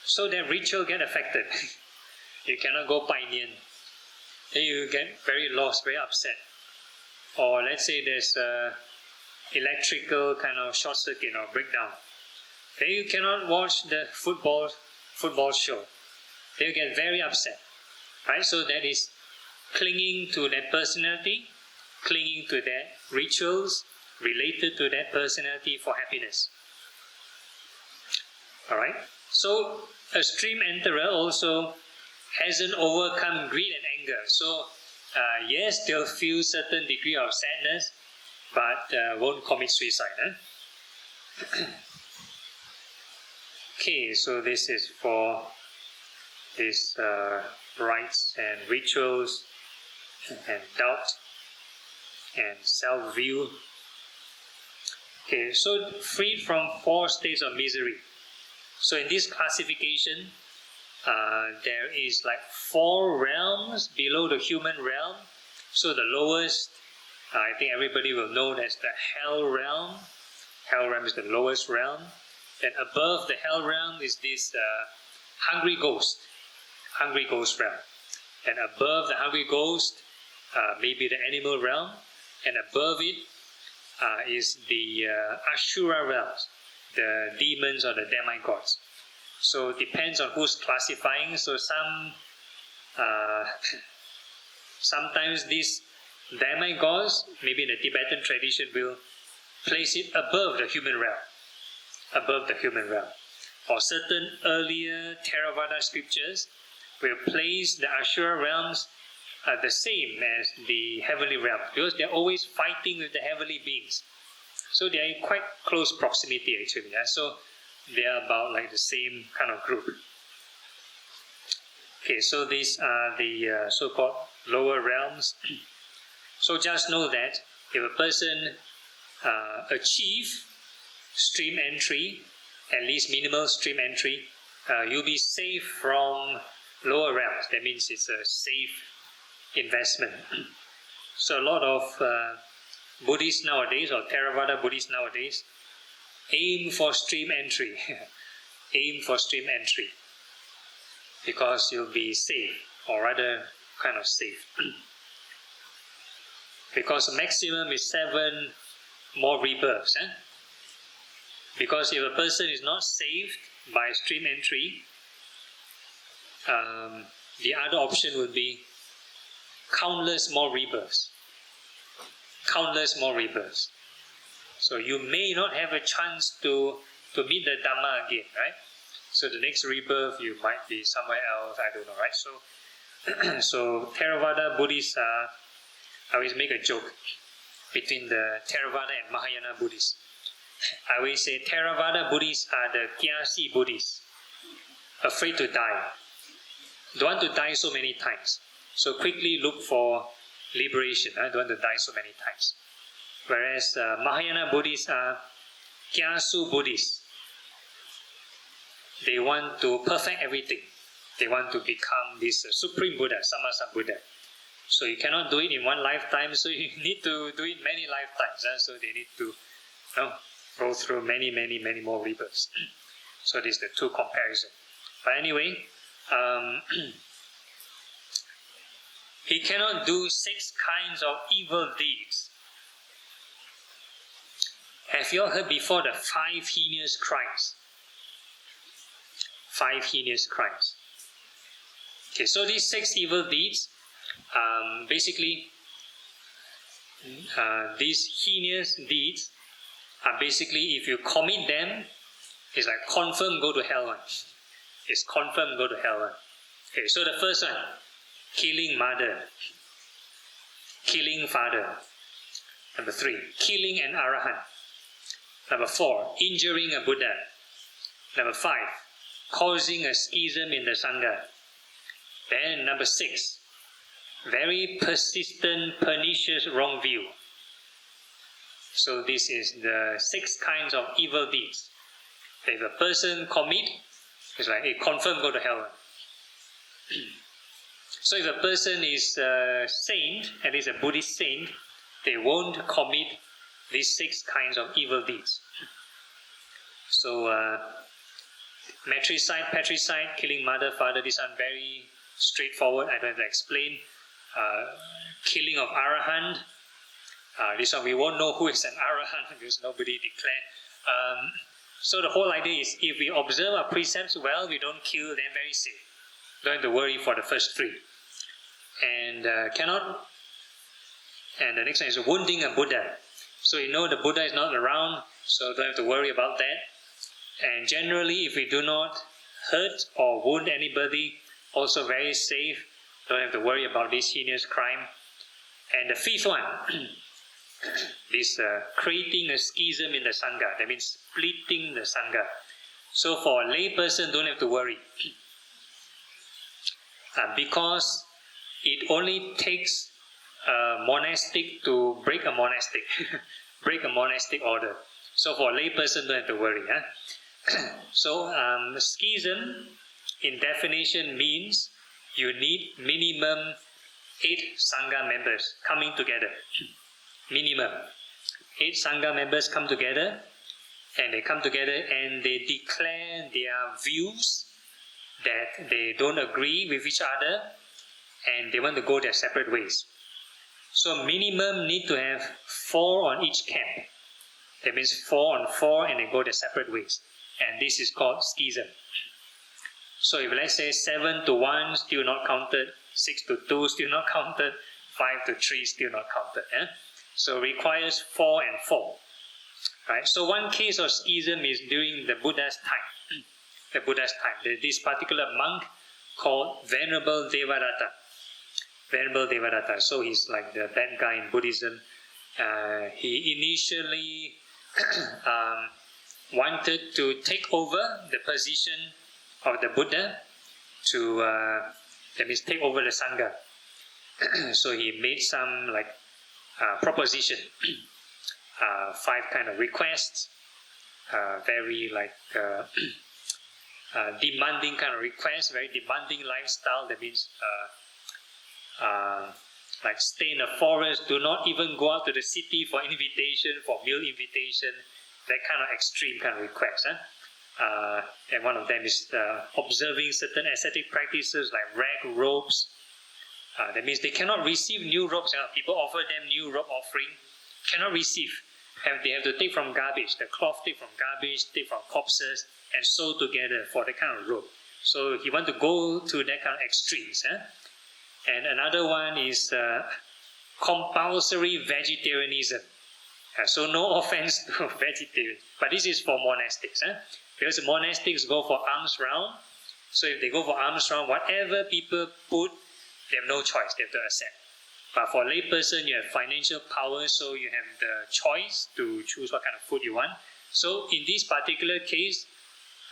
So that ritual get affected. You cannot go Bai Nian. Then you get very lost, very upset. Or let's say there's a electrical kind of short circuit or breakdown. Then you cannot watch the football show. Then you get very upset. Right? So that is clinging to that personality, clinging to that rituals related to that personality for happiness. Alright? So a stream enterer also hasn't overcome greed and anger. So yes, they'll feel certain degree of sadness, but won't commit suicide. Okay, so this is for these rites and rituals and doubt and self-view. Okay, so freed from 4 states of misery. So in this classification, there is like 4 realms below the human realm. So the lowest, I think everybody will know, that's the hell realm. Hell realm is the lowest realm. Then above the hell realm is this hungry ghost realm. And above the hungry ghost, maybe the animal realm. And above it is the Ashura realms, the demons or the demigods. So it depends on who's classifying. So sometimes these Demigods, maybe in the Tibetan tradition, will place it above the human realm. Above the human realm. Or certain earlier Theravada scriptures will place the Ashura realms the same as the heavenly realm, because they're always fighting with the heavenly beings. So they are in quite close proximity actually. So they are about like the same kind of group. Okay, so these are the so-called lower realms. So just know that if a person achieve stream entry, at least minimal stream entry, you'll be safe from lower realms. That means it's a safe investment. So a lot of Buddhists nowadays, or Theravada Buddhists nowadays, aim for stream entry. Aim for stream entry. Because you'll be safe, or rather kind of safe. Because maximum is 7 more rebirths. Because if a person is not saved by stream entry, the other option would be countless more rebirths. Countless more rebirths. So you may not have a chance to meet the Dhamma again, right? So the next rebirth you might be somewhere else, I don't know, right? So Theravada Buddhists I always make a joke between the Theravada and Mahayana Buddhists. I always say Theravada Buddhists are the Kyasi Buddhists, afraid to die. Don't want to die so many times. So quickly look for liberation. Don't want to die so many times. Whereas Mahayana Buddhists are Kyasu Buddhists. They want to perfect everything. They want to become this Supreme Buddha, Sammasambuddha. So you cannot do it in one lifetime, so you need to do it many lifetimes. So they need to go through many more rebirths. So this is the two comparison. But anyway, he cannot do 6 kinds of evil deeds. Have you all heard before the 5 heinous crimes? 5 heinous crimes. Okay, so these 6 evil deeds, basically, these heinous deeds are basically, if you commit them, it's like confirm go to hell one. It's confirm go to hell one. Okay, so the first one, killing mother, killing father. Number 3, killing an arahant. Number 4, injuring a Buddha. Number 5, causing a schism in the Sangha. Then number 6, very persistent, pernicious wrong view. So this is the 6 kinds of evil deeds. If a person commit, it's like it confirm go to hell. So if a person is a saint, at least a Buddhist saint, they won't commit these 6 kinds of evil deeds. So matricide, patricide, killing mother, father, these are very straightforward. I don't have to explain. Killing of arahant. This one we won't know who is an arahant because nobody declared. So the whole idea is if we observe our precepts well, we don't kill, then very safe. Don't have to worry for the first 3. And and the next one is wounding a Buddha. So you know the Buddha is not around, so don't have to worry about that. And generally, if we do not hurt or wound anybody, also very safe. Don't have to worry about this heinous crime. And the 5th one, this creating a schism in the Sangha. That means splitting the Sangha. So for a lay person, don't have to worry. Because it only takes a monastic to break a monastic. Break a monastic order. So for a lay person, don't have to worry. So schism in definition means you need minimum 8 Sangha members coming together. Minimum 8 Sangha members come together, and they come together and they declare their views that they don't agree with each other and they want to go their separate ways. So minimum need to have 4 on each camp. That means 4 on 4 and they go their separate ways. And this is called schism. So if let's say 7 to 1 still not counted, 6 to 2 still not counted, 5 to 3 still not counted. So requires 4 and 4. Right? So one case of schism is during the Buddha's time. The Buddha's time. This particular monk called Venerable Devadatta. Venerable Devadatta. So he's like the bad guy in Buddhism. He initially wanted to take over the position of the Buddha to, that means take over the Sangha. So he made some like proposition, 5 kind of requests, very like demanding kind of requests, very demanding lifestyle. That means like stay in the forest, do not even go out to the city for invitation, for meal invitation, that kind of extreme kind of request. And one of them is observing certain ascetic practices like rag robes. That means they cannot receive new robes. People offer them new robe offering, cannot receive. They have to take from garbage, the cloth take from garbage, take from corpses, and sew together for that kind of robe. So he want to go to that kind of extremes. And another one is compulsory vegetarianism. So no offense to vegetarians, but this is for monastics. Because monastics go for alms round. So if they go for alms round, whatever people put, they have no choice, they have to accept. But for a lay person, you have financial power, so you have the choice to choose what kind of food you want. So in this particular case,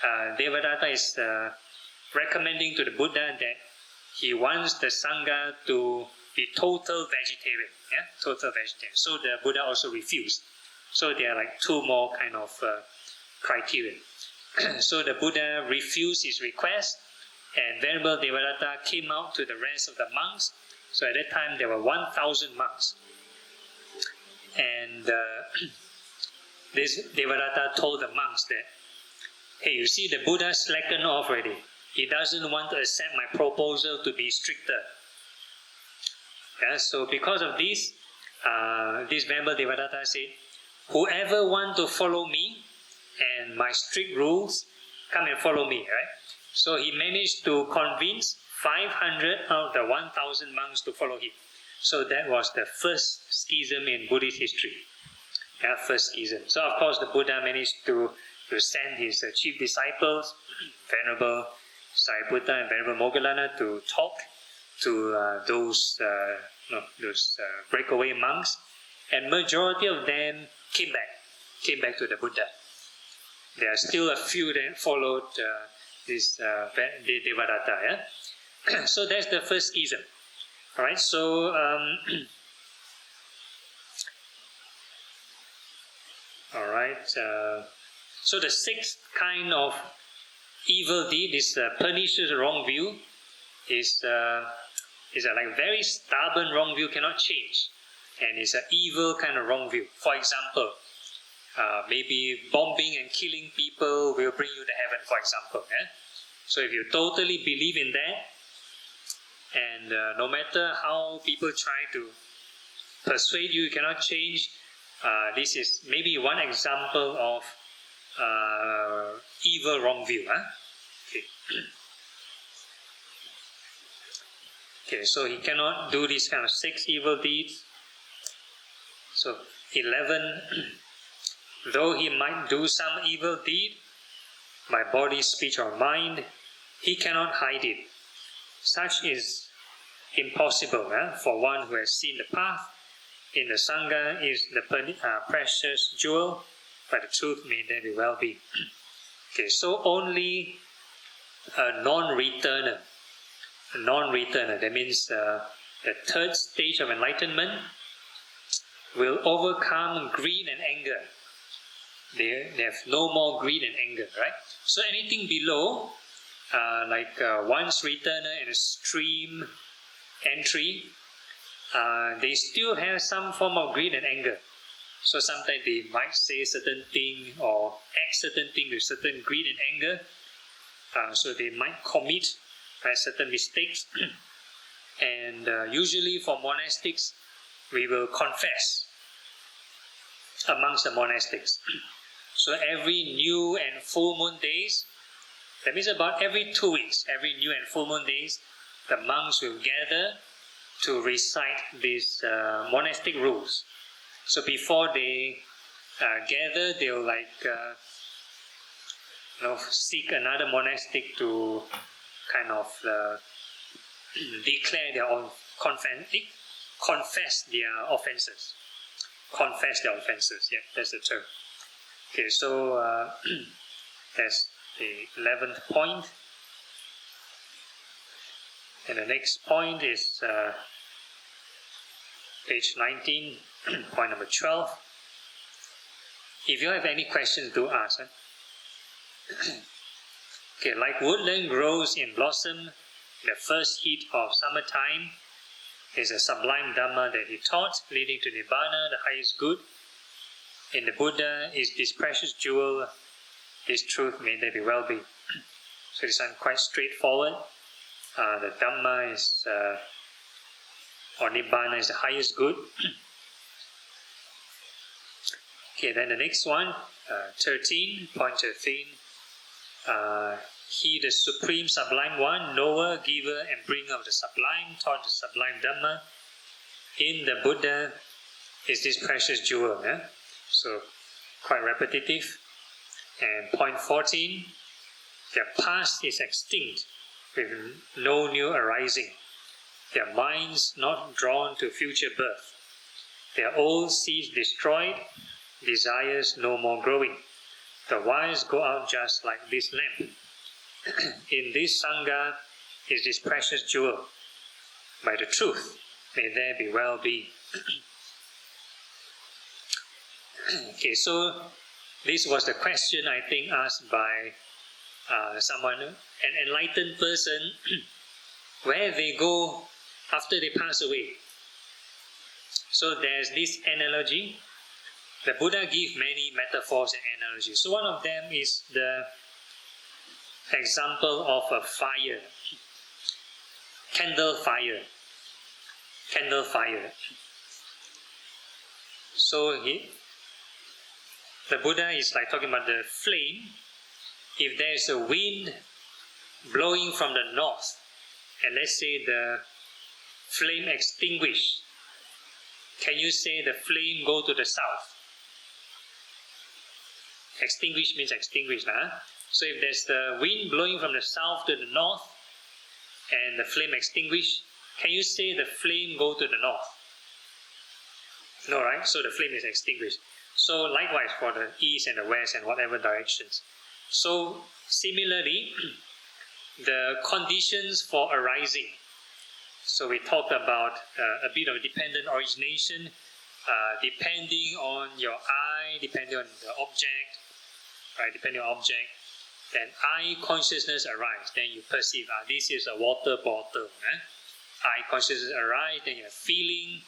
Devadatta is recommending to the Buddha that he wants the Sangha to be total vegetarian. Total vegetarian. So the Buddha also refused. So there are like 2 more kind of criteria. So the Buddha refused his request, and Venerable Devadatta came out to the rest of the monks. So at that time there were 1,000 monks. And this Devadatta told the monks that, hey, you see the Buddha slackened off already. He doesn't want to accept my proposal to be stricter. So because of this, this Venerable Devadatta said, whoever want to follow me and my strict rules, come and follow me. Right? So he managed to convince 500 out of the 1,000 monks to follow him. So that was the first schism in Buddhist history. First schism. So of course the Buddha managed to send his chief disciples, Venerable Satipatthana and Venerable Moggallana, to talk to those breakaway monks, and majority of them came back to the Buddha. There are still a few that followed this Devadatta. So that's the first schism. All right. So all right. So the 6th kind of evil deed is pernicious wrong view. Is a like very stubborn wrong view, cannot change, and it's an evil kind of wrong view. For example, maybe bombing and killing people will bring you to heaven, for example. So if you totally believe in that, and no matter how people try to persuade you, you cannot change, this is maybe one example of evil wrong view. Okay. Okay, so he cannot do these kind of 6 evil deeds. So 11, though he might do some evil deed by body, speech or mind, he cannot hide it. Such is impossible for one who has seen the path. In the Sangha is the precious jewel, but the truth may very well be. Okay, so only a non-returner. That means the 3rd stage of enlightenment will overcome greed and anger. They have no more greed and anger, right? So anything below, like once returner and a stream entry, they still have some form of greed and anger. So sometimes they might say certain thing or act certain thing with certain greed and anger. So they might commit certain mistakes. And usually for monastics, we will confess amongst the monastics. So every new and full moon days, that means about every 2 weeks, every new and full moon days, the monks will gather to recite these monastic rules. So before they gather, they'll seek another monastic to kind of declare their own confess their offenses. Confess their offenses. Yeah, that's the term. Okay, so that's the 11th point. And the next point is page 19, point number 12. If you have any questions, do ask. Okay, like woodland grows in blossom in the first heat of summertime, is a sublime Dhamma that he taught, leading to Nibbana, the highest good. In the Buddha is this precious jewel, this truth, may there be well-being. So this one quite straightforward. The Dhamma is, or Nibbana is the highest good. Okay, then the next one, 13, point 13. He, the Supreme Sublime One, knower, giver, and bringer of the sublime, taught the sublime Dhamma. In the Buddha is this precious jewel. So, quite repetitive. And point 14, their past is extinct, with no new arising. Their minds not drawn to future birth. Their old seeds destroyed, desires no more growing. The wise go out just like this lamp. In this Sangha is this precious jewel. By the truth, may there be well-being. Okay, so this was the question I think asked by someone, an enlightened person, where they go after they pass away. So there's this analogy. The Buddha gave many metaphors and analogies. So one of them is the example of a fire. Candle fire. Candle fire. So the Buddha is like talking about the flame. If there's a wind blowing from the north, and let's say the flame extinguished, can you say the flame go to the south? Extinguish means extinguished. So if there's the wind blowing from the south to the north and the flame extinguished, can you say the flame go to the north? No, right? So the flame is extinguished. So likewise for the east and the west and whatever directions. So similarly, the conditions for arising. So we talked about a bit of dependent origination, depending on your eye, depending on the object, right? Depending on object, then eye consciousness arises. Then you perceive, this is a water bottle. Eye consciousness arises. Then you have feeling.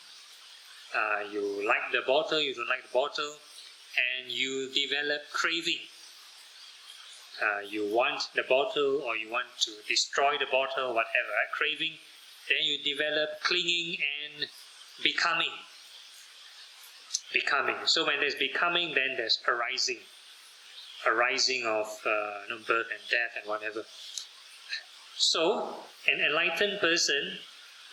You like the bottle, you don't like the bottle, and you develop craving. You want the bottle, or you want to destroy the bottle, whatever. Right? Craving. Then you develop clinging and becoming. Becoming. So when there's becoming, then there's arising. Arising of birth and death and whatever. So, an enlightened person,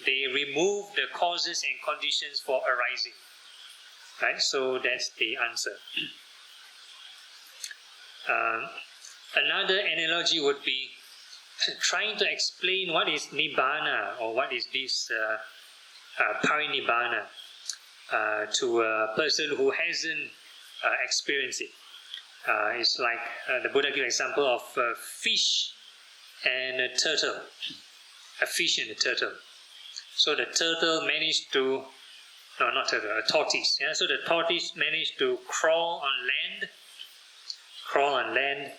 they remove the causes and conditions for arising. Right? So that's the answer. Another analogy would be trying to explain what is Nibbana, or what is this Parinibbana, to a person who hasn't experienced it. It's like the Buddha gives an example of a fish and a turtle. A fish and a turtle. So the turtle managed to, no, not turtle, a tortoise. Yeah? So the tortoise managed to crawl on land,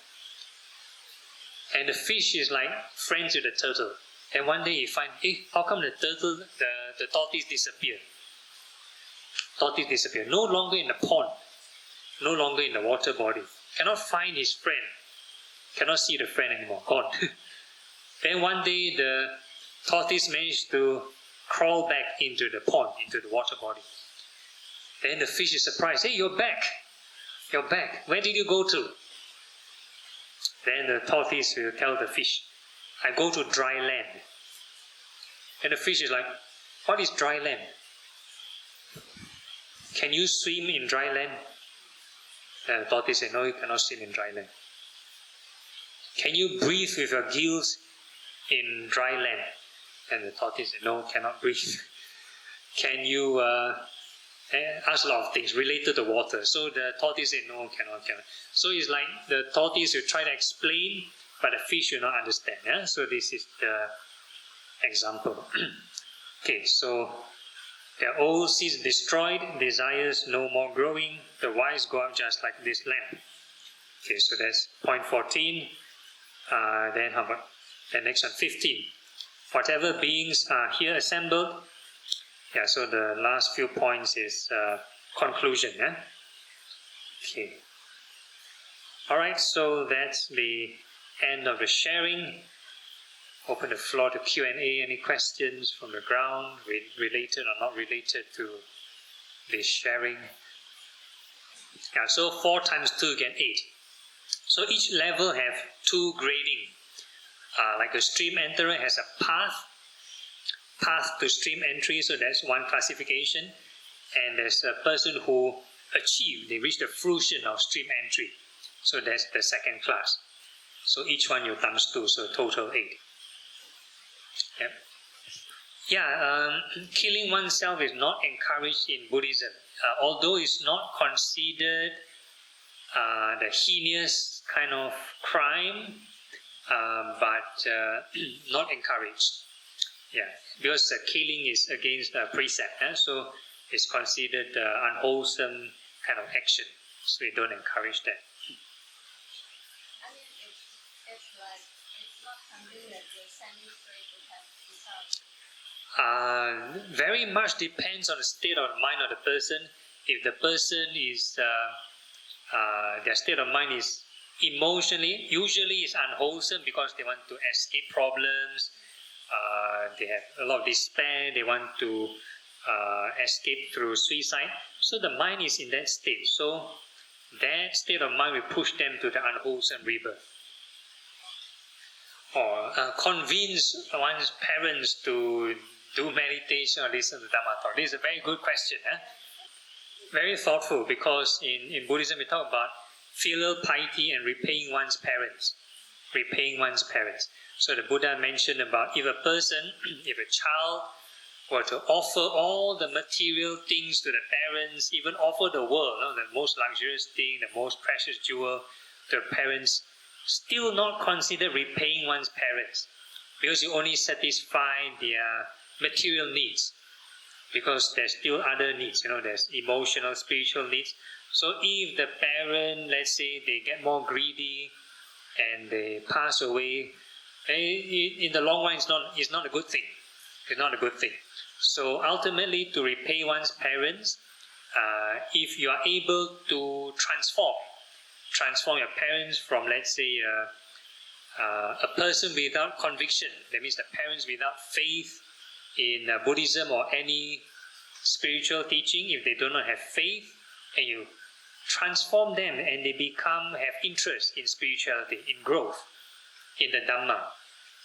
and the fish is like friends with the turtle. And one day he finds, how come the tortoise disappeared? Tortoise disappeared. No longer in the pond, no longer in the water body. Cannot find his friend. Cannot see the friend anymore. Gone. Then one day the tortoise managed to crawl back into the pond, into the water body. Then the fish is surprised. Hey, you're back. You're back. Where did you go to? Then the tortoise will tell the fish, I go to dry land. And the fish is like, What is dry land? Can you swim in dry land? The tortoise said, no, you cannot swim in dry land. Can you breathe with your gills in dry land? And the tortoise said, no, cannot breathe. Can you ask a lot of things related to water? So the tortoise said, no, cannot. So it's like the tortoise will try to explain, but the fish will not understand. Yeah? So this is the example. Okay, so their old seeds destroyed, desires no more growing, the wise go up just like this lamp. Okay, so that's point 14. Then how about the next one, 15? Whatever beings are here assembled. Yeah, so the last few points is conclusion. Yeah? Okay. Alright, so that's the end of the sharing. Open the floor to Q&A. Any questions from the ground, related or not related to this sharing? Yeah, so 4 times 2 get 8. So each level have 2 grading. Like a stream enterer has a path to stream entry, so that's one classification. And there's a person who they reach the fruition of stream entry. So that's the second class. So each one you times 2, so total 8. Yep. Yeah, killing oneself is not encouraged in Buddhism. Although it's not considered the heinous kind of crime, but not encouraged. Yeah, because killing is against the precept, so it's considered unwholesome kind of action. So we don't encourage that. I mean, it's like, it's not something that you're sending straight to have results. Very much depends on the state of mind of the person. If the person is, their state of mind is emotionally, usually is unwholesome because they want to escape problems, they have a lot of despair, they want to escape through suicide. So the mind is in that state. So that state of mind will push them to the unwholesome rebirth. Or convince one's parents to do meditation or listen to Dhamma talk. This is a very good question. Very thoughtful, because in Buddhism we talk about filial piety and repaying one's parents. So the Buddha mentioned about if a person, if a child were to offer all the material things to the parents, even offer the world, the most luxurious thing, the most precious jewel to the parents, still not consider repaying one's parents, because you only satisfy their material needs, because there's still other needs, there's emotional, spiritual needs. So if the parent, let's say they get more greedy and they pass away, in the long run it's not a good thing. It's not a good thing. So ultimately, to repay one's parents, if you are able to transform your parents from, let's say, a person without conviction, that means the parents without faith in Buddhism or any spiritual teaching, if they do not have faith, and you transform them and they have interest in spirituality, in growth, in the Dhamma,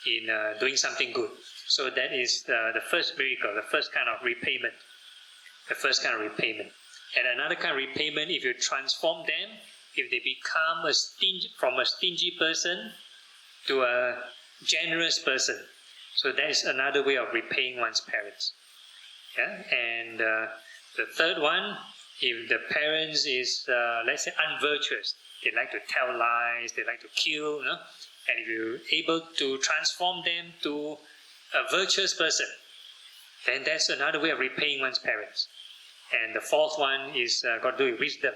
in doing something good. So that is the first miracle, the first kind of repayment. And another kind of repayment, if you transform them, if they become from a stingy person to a generous person. So that is another way of repaying one's parents. Yeah? And the third one, if the parents is, let's say, unvirtuous, they like to tell lies, they like to kill, and if you're able to transform them to a virtuous person, then that's another way of repaying one's parents. And the fourth one is got to do with wisdom.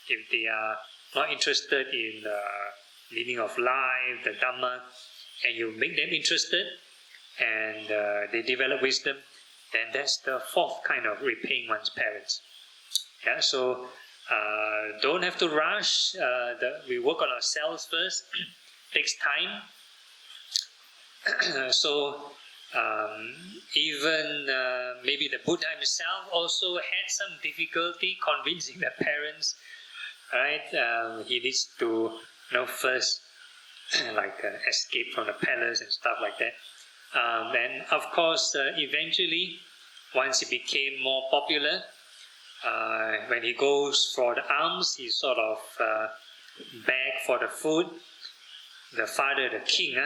If they are not interested in the meaning of life, the Dhamma, and you make them interested, and they develop wisdom, then that's the fourth kind of repaying one's parents. Yeah, so don't have to rush. We work on ourselves first. Takes time. So even maybe the Buddha himself also had some difficulty convincing the parents. Right? He needs to first escape from the palace and stuff like that. And of course, eventually once he became more popular, when he goes for the alms, he sort of beg for the food. The father, the king,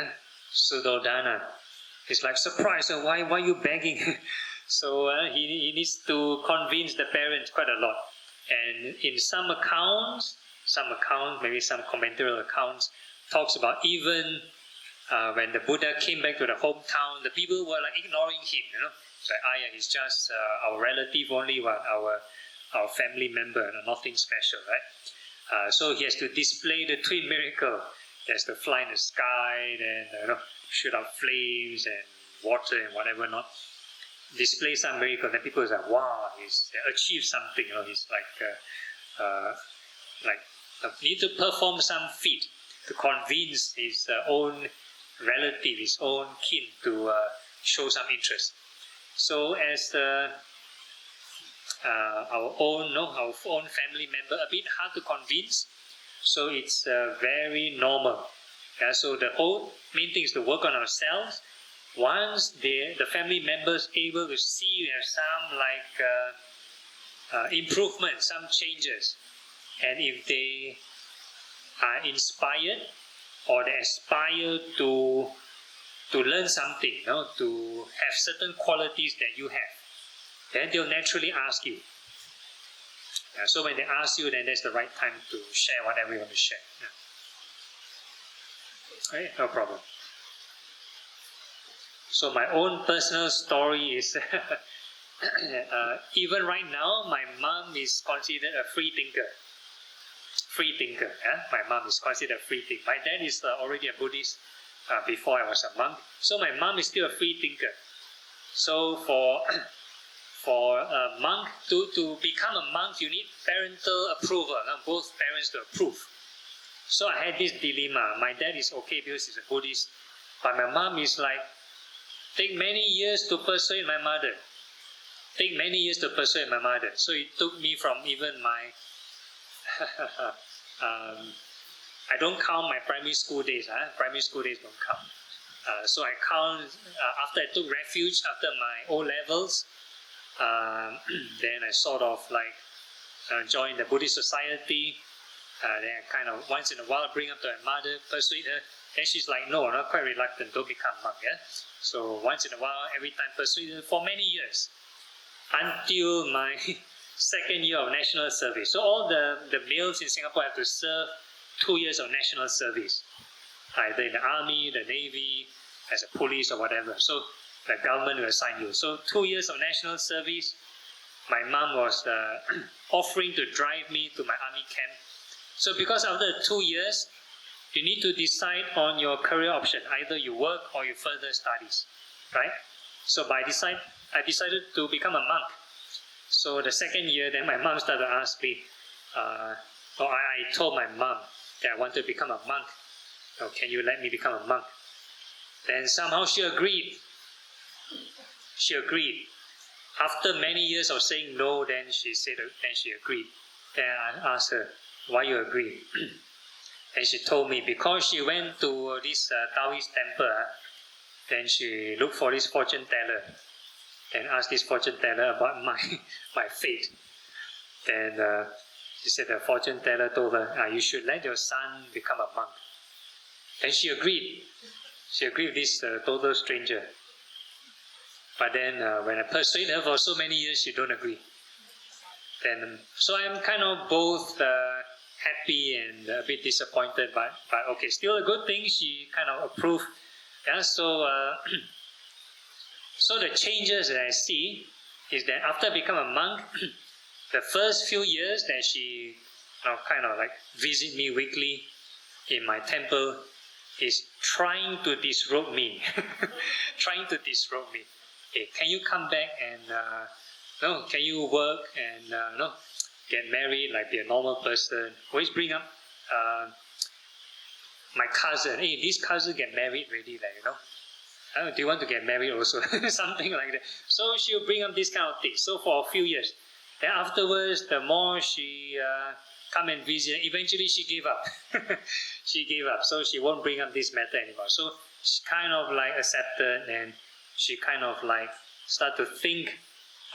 Suddhodana, is like surprised. Why you begging? So he needs to convince the parents quite a lot. And in some accounts, maybe some commentary accounts, talks about even when the Buddha came back to the hometown, the people were like ignoring him. It's like, yeah, he's just our relative only, our family member, nothing special, right? So he has to display the twin miracle. He has to fly in the sky, and shoot out flames and water and whatever not. Display some miracle, then people are like, wow, he's achieved something. He's need to perform some feat to convince his own relative, his own kin to show some interest. So as our own family member, a bit hard to convince. So it's very normal. So the whole main thing is to work on ourselves. Once the family members able to see we have some improvement, some changes, and if they are inspired or they aspire to learn something, to have certain qualities that you have, then they'll naturally ask you. So when they ask you, then that's the right time to share whatever you want to share. Okay, no problem. So my own personal story is, even right now, my mom is considered a free thinker. My mom is considered a free thinker. My dad is already a Buddhist before I was a monk. So my mom is still a free thinker. So for a monk to become a monk, you need parental approval. Both parents to approve. So I had this dilemma. My dad is okay because he's a Buddhist, but my mom is like, take many years to persuade my mother. So it took me from even my I don't count my primary school days. Primary school days don't count. So I count after I took refuge after my O-levels. Then I sort of joined the Buddhist society. Then I kind of once in a while bring up to my mother, persuade her. Then she's like, no, I'm not quite reluctant, don't become monk. So once in a while, every time persuade her for many years. Until my second year of national service. So all the males in Singapore have to serve 2 years of national service. Either in the army, the navy, as a police or whatever. So the government will assign you. So 2 years of national service, my mom was offering to drive me to my army camp. So because after 2 years, you need to decide on your career option. Either you work or you further studies, right? So I decided to become a monk. So the second year, then my mom started to ask me, I told my mom that I want to become a monk. Can you let me become a monk? Then somehow she agreed. After many years of saying no, then she agreed. Then I asked her, why you agree? And she told me because she went to this Taoist temple, then she looked for this fortune teller and asked this fortune teller about my fate. Then she said the fortune teller told her, you should let your son become a monk. Then she agreed. She agreed with this total stranger. But then when I persuaded her for so many years, she don't agree. Then so I'm kind of both happy and a bit disappointed, but okay, still a good thing. She kind of approved. So the changes that I see is that after I become a monk, the first few years that she kind of visit me weekly in my temple is trying to disrobe me. Hey, can you come back and can you work and get married, be a normal person? Always bring up my cousin. Hey, this cousin get married already, do you want to get married also? Something like that. So she'll bring up this kind of thing. So for a few years. Then afterwards, the more she come and visit, eventually she gave up. So she won't bring up this matter anymore. So she kind of accepted, and she kind of start to think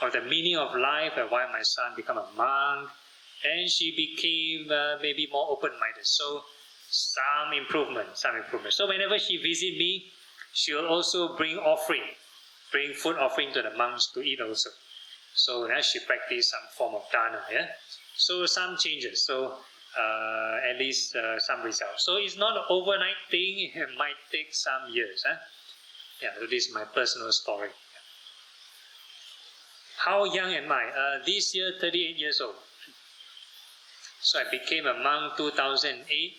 of the meaning of life and why my son become a monk. And she became maybe more open-minded. So some improvement. So whenever she visit me, she will also bring food offering to the monks to eat also. So now she practice some form of dana. Yeah. So some changes. So at least some results. So it's not an overnight thing. It might take some years. Yeah. So this is my personal story. How young am I? This year, 38 years old. So I became a monk 2008.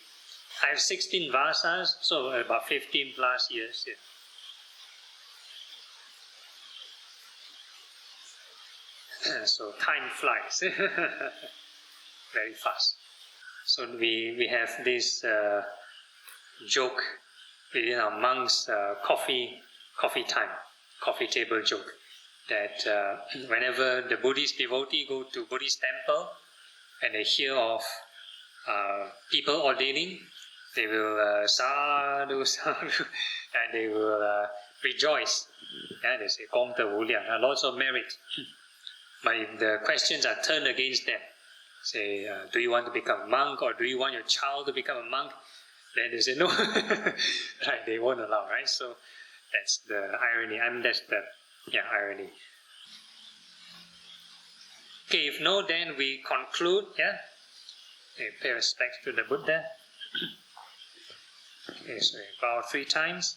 I have 16 vasas, so about 15 plus years. Yeah. So time flies very fast. So we have this joke within our monks' coffee table joke, that whenever the Buddhist devotee go to Buddhist temple and they hear of people ordaining, they will sadhu, sadhu, and they will rejoice. Yeah, they say, Gong de wu liang, lots of merit. But if the questions are turned against them, say, do you want to become a monk, or do you want your child to become a monk? Then they say no. Right, they won't allow, right? So that's the irony. That's the irony. Okay, if no, then we conclude. Yeah, okay, pay respect to the Buddha. Okay, so bow 3 times.